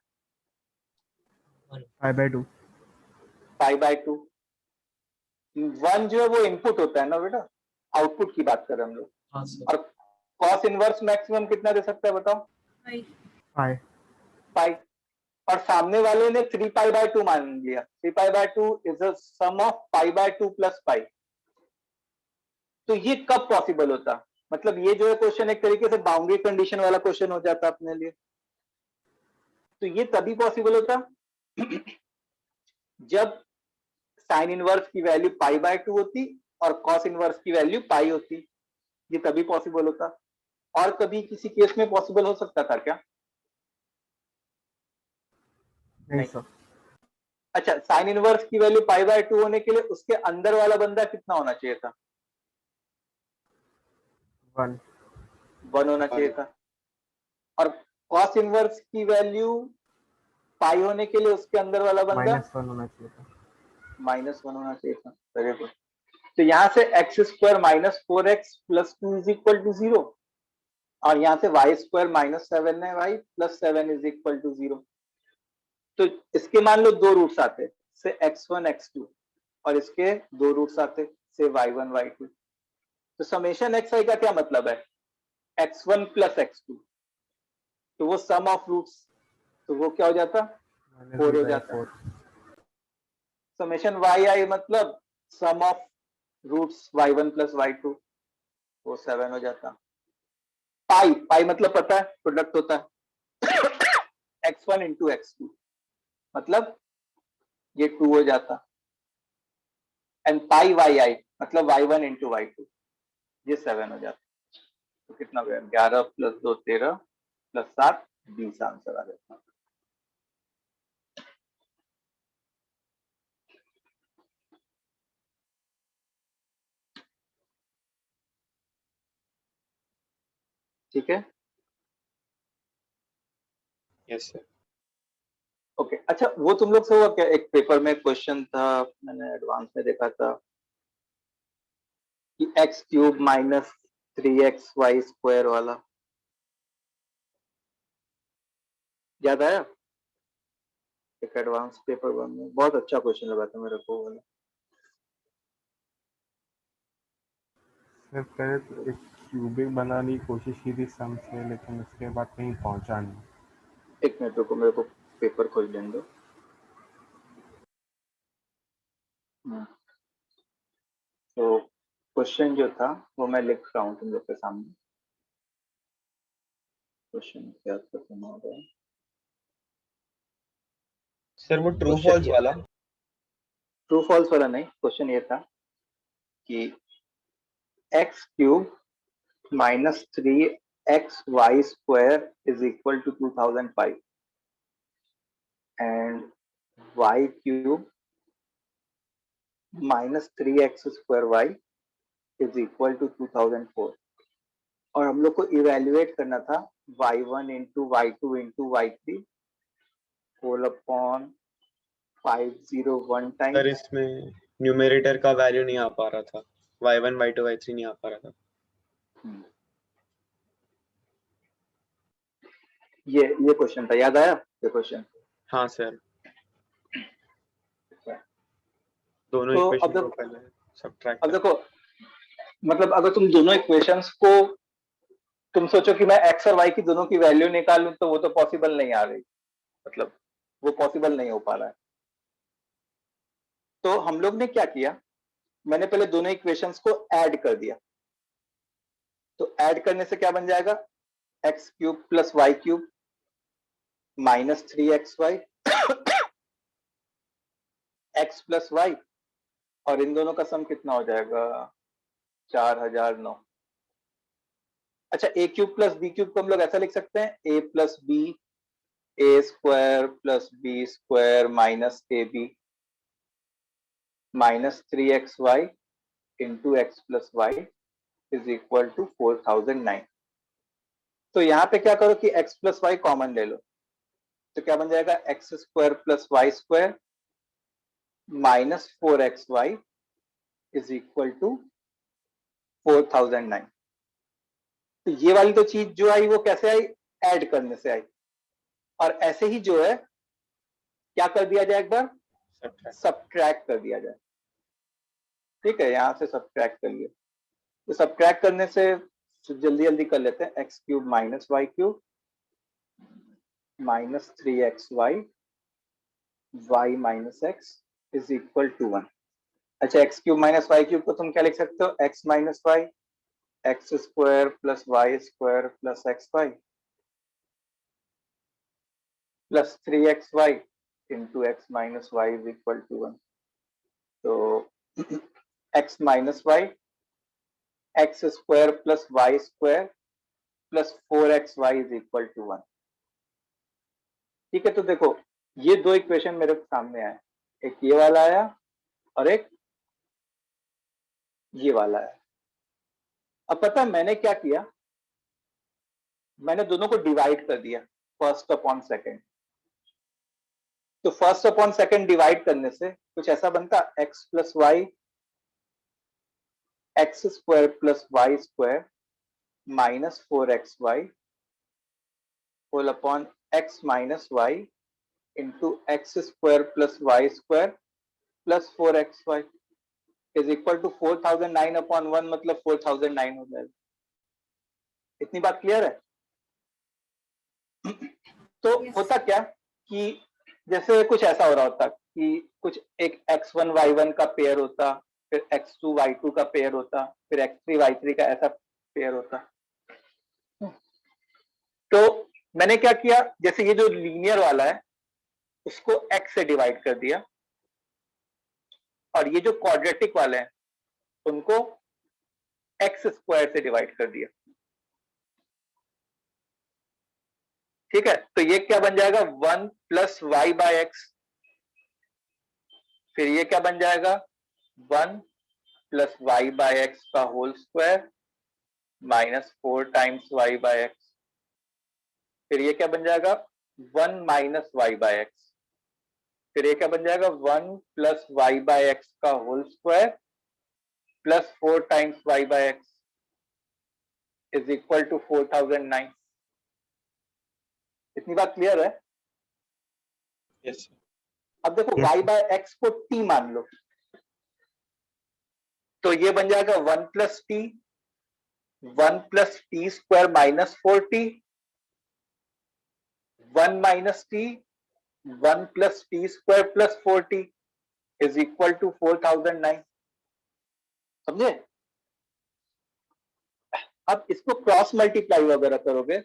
5/2। π/2। 1 जो है वो इनपुट होता है ना बेटा, आउटपुट की बात कर रहे हैं हम लोग। हाँ सर। और कॉस इनवर्स मैक्सिमम कितना दे सकता है बताओ? पाई। पाई। पाई। और सामने वाले ने 3π/2 मान लिया। 3π/2 is a sum of π/2 plus pi. तो ये कब पॉसिबल होता? मतलब ये जो है क्वेश्चन एक तरीके से बाउंड्री कंडीशन वाला क्वेश्चन हो जाता अपने लिए। तो ये तभी पॉसिबल होता जब साइन इनवर्स की वैल्यू π/2 होती और कॉस इनवर्स की वैल्यू पाई होती। ये तभी पॉसिबल होता। और कभी किसी केस में पॉसिबल हो सकता था क्या? नहीं सर। अच्छा साइन इनवर्स की वैल्यू π/2 होने के लिए उसके अंदर वाला बंदा कितना होना चाहिए था? 1 होना चाहिए था। और कॉस इनवर्स की वैल्यू पाई होने के लिए उसके अंदर वाला बंदा -1 होना चाहिए था। -1 होना चाहिए था। Very good. तो यहां से x² - 4x + 2 = 0 और यहां से y² -7 है y + 7 = 0। तो इसके मान लो 2 रूट्स आते से x1 x2 और इसके 2 रूट्स आते से y1 y2। तो समेशन xi का क्या मतलब है? x1 + x2। तो वो सम ऑफ रूट्स, तो वो क्या हो जाता? 4 हो जाता। समेशन yi मतलब सम ऑफ रूट्स y1 + y2, वो 7 हो जाता। पाई मतलब पता है प्रोडक्ट होता है x1 × x2 मतलब ये 2 हो जाता। एंड पाई yi मतलब y1 × y2 ये 7 हो जाता। तो कितना हो गया? 11 + 2 13 + 7 20 आंसर आ जाता। ठीक है। Yes sir. ओके अच्छा वो तुम लोग से हुआ क्या? एक पेपर में क्वेश्चन था, मैंने एडवांस में देखा था कि x³ - 3xy² वाला, याद आया? एक एडवांस पेपर में बहुत अच्छा क्वेश्चन लगा था मेरे को वाला। सर पहले तो एक क्यूबिक बनाने की कोशिश की थी सम से, लेकिन उसके बाद कहीं पहुंचा नहीं। एक मिनट रुको, मेरे को पेपर खोल लेने दो। तो क्वेश्चन जो था वो मैं लिख रहा हूँ तुम लोग के सामने। क्वेश्चन क्या खत्म हो गया? सर वो ट्रू Question फॉल्स ये वाला ट्रू फॉल्स वाला नहीं, क्वेश्चन ये था कि x cube minus 3xy square is equal to 2005 and y cube minus 3x square y is equal to 2004 और हम लोग को इवेल्युएट करना था y1 into y2 into y3 whole upon 501 sir times. इसमें न्यूमरेटर का वैल्यू नहीं आ पा रहा था, y1 y2 y3 नहीं आ पा रहा था। ये क्वेश्चन था, याद आया ये क्वेश्चन? हाँ सर, दोनों तो इक्वेशन अब को देखो, पहले सब्ट्रैक्ट अब देखो मतलब अगर तुम दोनों इक्वेशंस को तुम सोचो कि मैं एक्स और वाई की दोनों की वैल्यू निकालूं तो वो तो पॉसिबल नहीं आ रही, मतलब वो पॉसिबल नहीं हो पा रहा है। तो हम लोग ने क्या किया, मैंने पहले दोनों इक्वेशंस को ऐड कर दिया। तो ऐड करने से क्या बन जाएगा, x cube plus y cube minus 3xy x plus y, और इन दोनों का सम कितना हो जाएगा 4009। अच्छा, a cube plus b cube को हम लोग ऐसा लिख सकते हैं a plus b a square plus b square minus a b minus 3xy into x plus y is equal to 4009। तो यहाँ पे क्या करो कि x प्लस वाई कॉमन ले लो, तो क्या बन जाएगा x square plus y square minus 4xy is equal to 4009। तो ये वाली तो चीज जो आई वो कैसे आई, ऐड करने से आई। और ऐसे ही जो है क्या कर दिया जाए, एक बार सब्ट्रैक्ट कर दिया जाए। ठीक है, यहां से सब्ट्रैक्ट कर लिया, तो सब्ट्रैक्ट करने से जल्दी जल्दी कर लेते हैं। X cube minus y cube minus 3xy y minus x is equal to 1। अच्छा, x cube minus y cube को तुम क्या लिख सकते हो, x minus y x square plus y square plus x y plus 3xy into x minus y is equal to 1। तो x minus y x square plus y square plus 4xy is equal to 1। ठीक है, तो देखो ये दो equation मेरे सामने आए, एक ये वाला आया और एक ये वाला आया। अब पता है मैंने क्या किया, मैंने दोनों को डिवाइड कर दिया फर्स्ट अपॉन सेकंड। तो फर्स्ट अपॉन सेकंड डिवाइड करने से कुछ ऐसा बनता, x plus y x square plus y square minus 4xy whole upon x minus y into x square plus y square plus 4xy is equal to 4009 upon 1, मतलब 4009 हो जाएगा। इतनी बात क्लियर है? तो होता क्या कि जैसे कुछ ऐसा हो रहा होता कि कुछ एक x1 y1 का पेयर होता, फिर x2 y2 का पेयर होता, फिर x3 y3 का ऐसा पेयर होता। तो मैंने क्या किया, जैसे ये जो लीनियर वाला है उसको x से डिवाइड कर दिया, और ये जो क्वाड्रेटिक वाले हैं उनको एक्स स्क्वायर से डिवाइड कर दिया। ठीक है, तो ये क्या बन जाएगा 1 प्लस वाई बाय एक्स, फिर ये क्या बन जाएगा 1 प्लस वाई बाय एक्स का whole square minus 4 times y by x, फिर ये क्या बन जाएगा 1 माइनस वाई बाय एक्स, फिर ये क्या बन जाएगा 1 प्लस वाई बाय एक्स का whole square plus 4 times y by x is equal to 4009। इतनी बात क्लियर है? यस अब देखो Yes, y बाय एक्स को t मान लो, तो ये बन जाएगा 1 plus t 1 plus t square minus 4t 1 minus t 1 plus t square plus 4t is equal to 4009। समझे? अब इसको क्रॉस मल्टीप्लाई वगैरह करोगे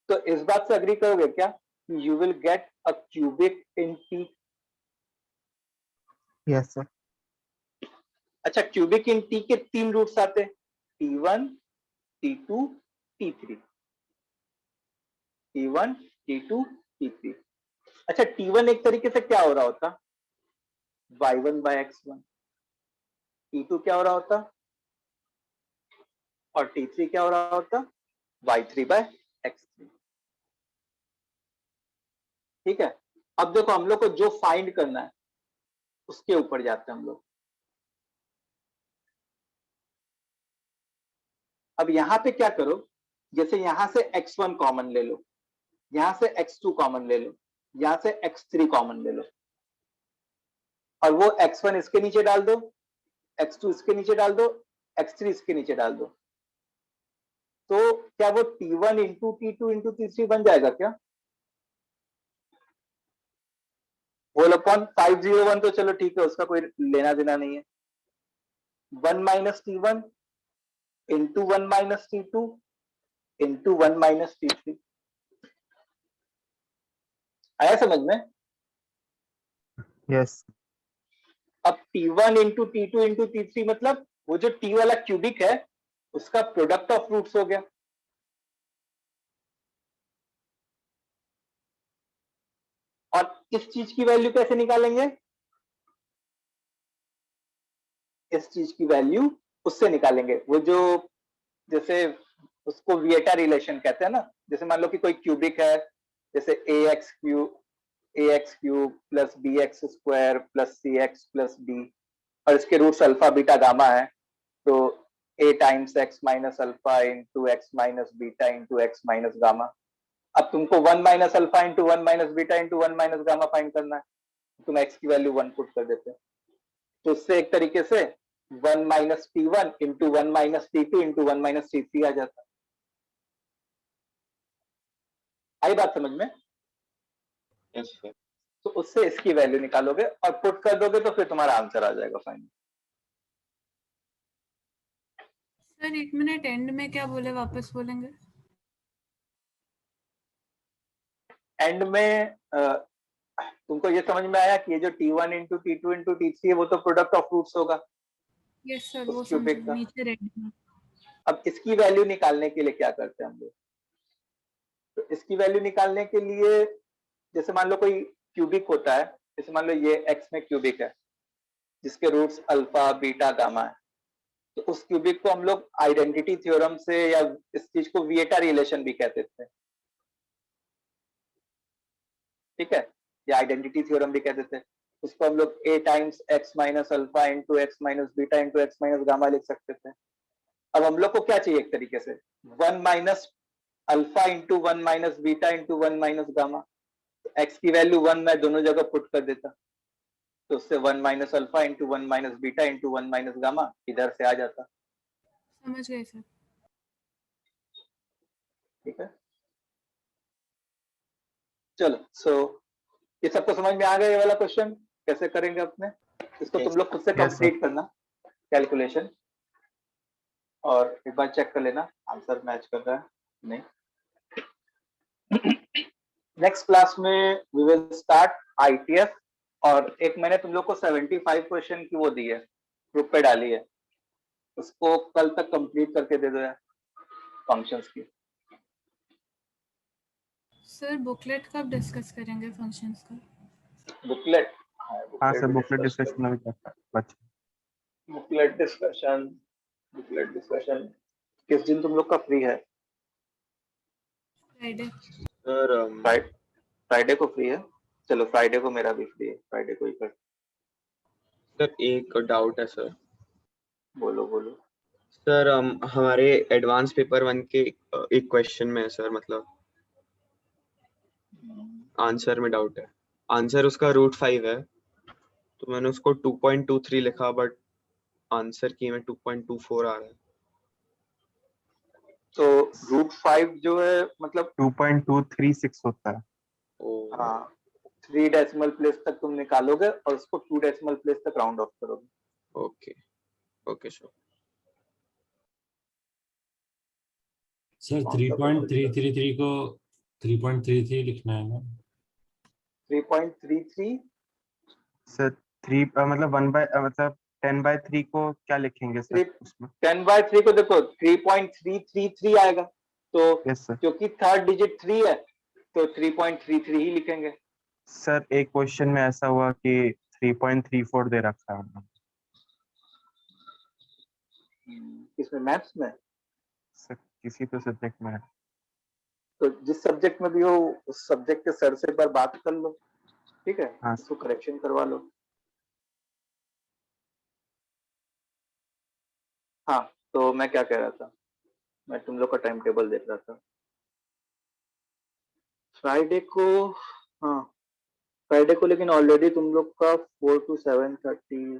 तो इस बात से अग्री करोगे क्या, you will get a cubic in T? Yes sir. अच्छा, क्यूबिक इन टी के 3 रूट्स आते, T1, T2, T3, T1, T2, T3। अच्छा, T1 एक तरीके से क्या हो रहा होता, y1 by x1, T2 क्या हो रहा होता और T3 क्या हो रहा होता, y3 by x3। ठीक है, अब देखो हम लोग को जो फाइंड करना है उसके ऊपर जाते हैं हम लोग। अब यहां पे क्या करो, जैसे यहां से x1 कॉमन ले लो, यहां से x2 कॉमन ले लो, यहां से x3 कॉमन ले लो, और वो x1 इसके नीचे डाल दो, x2 इसके नीचे डाल दो, x3 इसके नीचे डाल दो, तो क्या वो T1 into T2 into T3 बन जाएगा क्या? होल अपॉन 501, तो चलो ठीक है, उसका कोई लेना देना नहीं है। 1 minus T1 into 1 minus T2 into 1 minus T3। आया समझ में? यस। अब T1 into T2 into T3 मतलब वो जो T वाला क्यूबिक है उसका प्रोडक्ट ऑफ रूट्स हो गया। और इस चीज की वैल्यू कैसे निकालेंगे? इस चीज की वैल्यू उससे निकालेंगे, वो जो जैसे उसको विएटा रिलेशन कहते हैं ना, जैसे मान लो कि कोई क्यूबिक है, जैसे ax cube plus bx square plus cx plus d, और इसके रूट्स अल्फा बीटा गामा है, तो a times x minus alpha into x minus beta into x minus gamma. अब तुमको 1 minus alpha into 1 minus beta into 1 minus gamma find करना है, तुम x की वैल्यू 1 पुट कर देते, तो उससे एक तरीके से 1 minus T1 into 1 minus T2 into 1 minus T3 आ जाता। आई बात समझ में? Yes sir. तो उससे इसकी वैल्यू निकालोगे और पुट कर दोगे तो फिर तुम्हारा आंसर आ जाएगा फाइनल। सर 1 मिनट, एंड में क्या बोले वापस बोलेंगे? एंड में तुमको ये समझ में आया कि ये जो T1 into T2 into T3 है वो तो प्रोडक्ट ऑफ रूट्स होगा। यस सर, उस वो क्यूबिक समझ का। नीचे रेड में। अब इसकी वैल्यू निकालने के लिए क्या करते हैं हम लोग, तो इसकी वैल्यू निकालने के लिए जैसे मान लो कोई क्यूबिक होता है, जैसे मान लो ये एक्स में क्यूबिक है जिसके रूट्स अल्फा बीटा गामा है, तो उस क्यूबिक को हम लोग आइडेंटिटी थ्योरम से या इस चीज को विएटा रिलेशन भी कहते थे, ठीक है, या आइडेंटिटी थ्योरम भी कहते थे। उसको हम लोग a times x minus alpha into x minus beta into x minus gamma लिख सकते थे। अब हम लोग को क्या चाहिए, एक तरीके से 1 minus alpha into 1 minus beta into 1 minus gamma, x की वैल्यू 1 मैं दोनों जगह पुट कर देता, तो उससे 1 minus alpha into 1 minus beta into 1 minus gamma इधर से आ जाता। समझ गए सर। ठीक है, चलो सो ये सबको समझ में आ गया, ये वाला क्वेश्चन कैसे करेंगे अपने, इसको तुम लोग खुद से Yes, sir. कंप्लीट करना कैलकुलेशन, और एक बार चेक कर लेना आंसर मैच कर रहा है नहीं। नेक्स्ट क्लास में वी विल स्टार्ट आईटीएफ, और एक मैंने तुम लोग को 75 क्वेश्चन की वो दी है, ग्रुप पे डाली है, उसको कल तक कंप्लीट करके दे दो यार, फंक्शंस की। सर बुकलेट कब डिस्कस करेंगे फंक्शंस का? बुकलेट, हाँ सर, बुकलेट डिस्कशन अभी करता है बच्चे। बुकलेट डिस्कशन किस दिन तुम लोग का फ्री है? फ्राइडे। सर फ्राइडे को फ्री है, चलो फ्राइडे को मेरा भी फ्री है, फ्राइडे को ही कर। सर एक डाउट है सर। बोलो बोलो। सर हमारे एडवांस पेपर 1 के एक क्वेश्चन में है सर, मतलब आंसर में डाउट है। आंसर उसका √5 है, तो मैंने उसको 2.23 लिखा, बट आंसर की में 2.24 आ रहा है। तो √5 जो है मतलब 2.236 होता है। ओ हाँ 3 डेसिमल प्लेस तक तुम निकालोगे और उसको 2 डेसिमल प्लेस तक राउंड ऑफ करोगे। Okay okay sir. सर 3.333 को 3.33 लिखना है ना? 3.33 सर 3 मतलब 1 बाय मतलब 10/3 को क्या लिखेंगे सर Three- उसमें? 10/3 को देखो 3.333 आएगा, तो यस सर। क्योंकि थर्ड डिजिट 3 है तो 3.33 ही लिखेंगे। सर एक क्वेश्चन में ऐसा हुआ कि 3.34 दे रखा है उन्होंने। किसमें, मैथ्स में? सर किसी तो सब्जेक्ट में है। तो जिस सब्जेक्ट में भी हो उस सब्जेक्ट के सर से एक बार बात कर लो, ठीक है, हाँ। उसको करेक्शन करवा लो। हाँ, तो मैं क्या कह रहा था, मैं तुम लोग का टाइम टेबल देख रहा था। फ्राइडे को, हाँ फ्राइडे को लेकिन ऑलरेडी तुम लोग का 4 to 7:30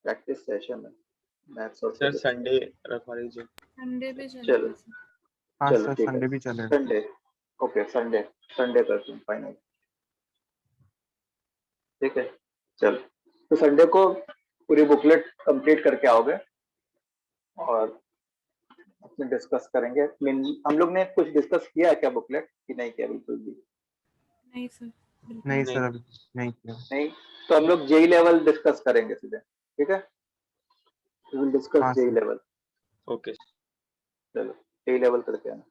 प्रैक्टिस सेशन है मैथ्स और सर physics। संडे रखवा लीजिए। संडे भी चलो चलेगा सर। हाँ चलो सर ठीक संडे है, भी चलेगा। संडे, ओके संडे, संडे करते हैं फाइनल, ठीक है। चलो, तो संडे को पूरी बुकलेट कंप्लीट करके आओगे और अपने डिस्कस करेंगे। हम लोग ने कुछ डिस्कस किया है क्या बुकलेट कि नहीं किया? बिल्कुल भी नहीं सर, बिल्कुल नहीं नहीं। सर अभी नहीं किया। नहीं, तो हम लोग जेई लेवल डिस्कस करेंगे सीधे, ठीक है, वी विल डिस्कस हाँ जेई सर। लेवल। ओके। चलो जेई लेवल करके आना।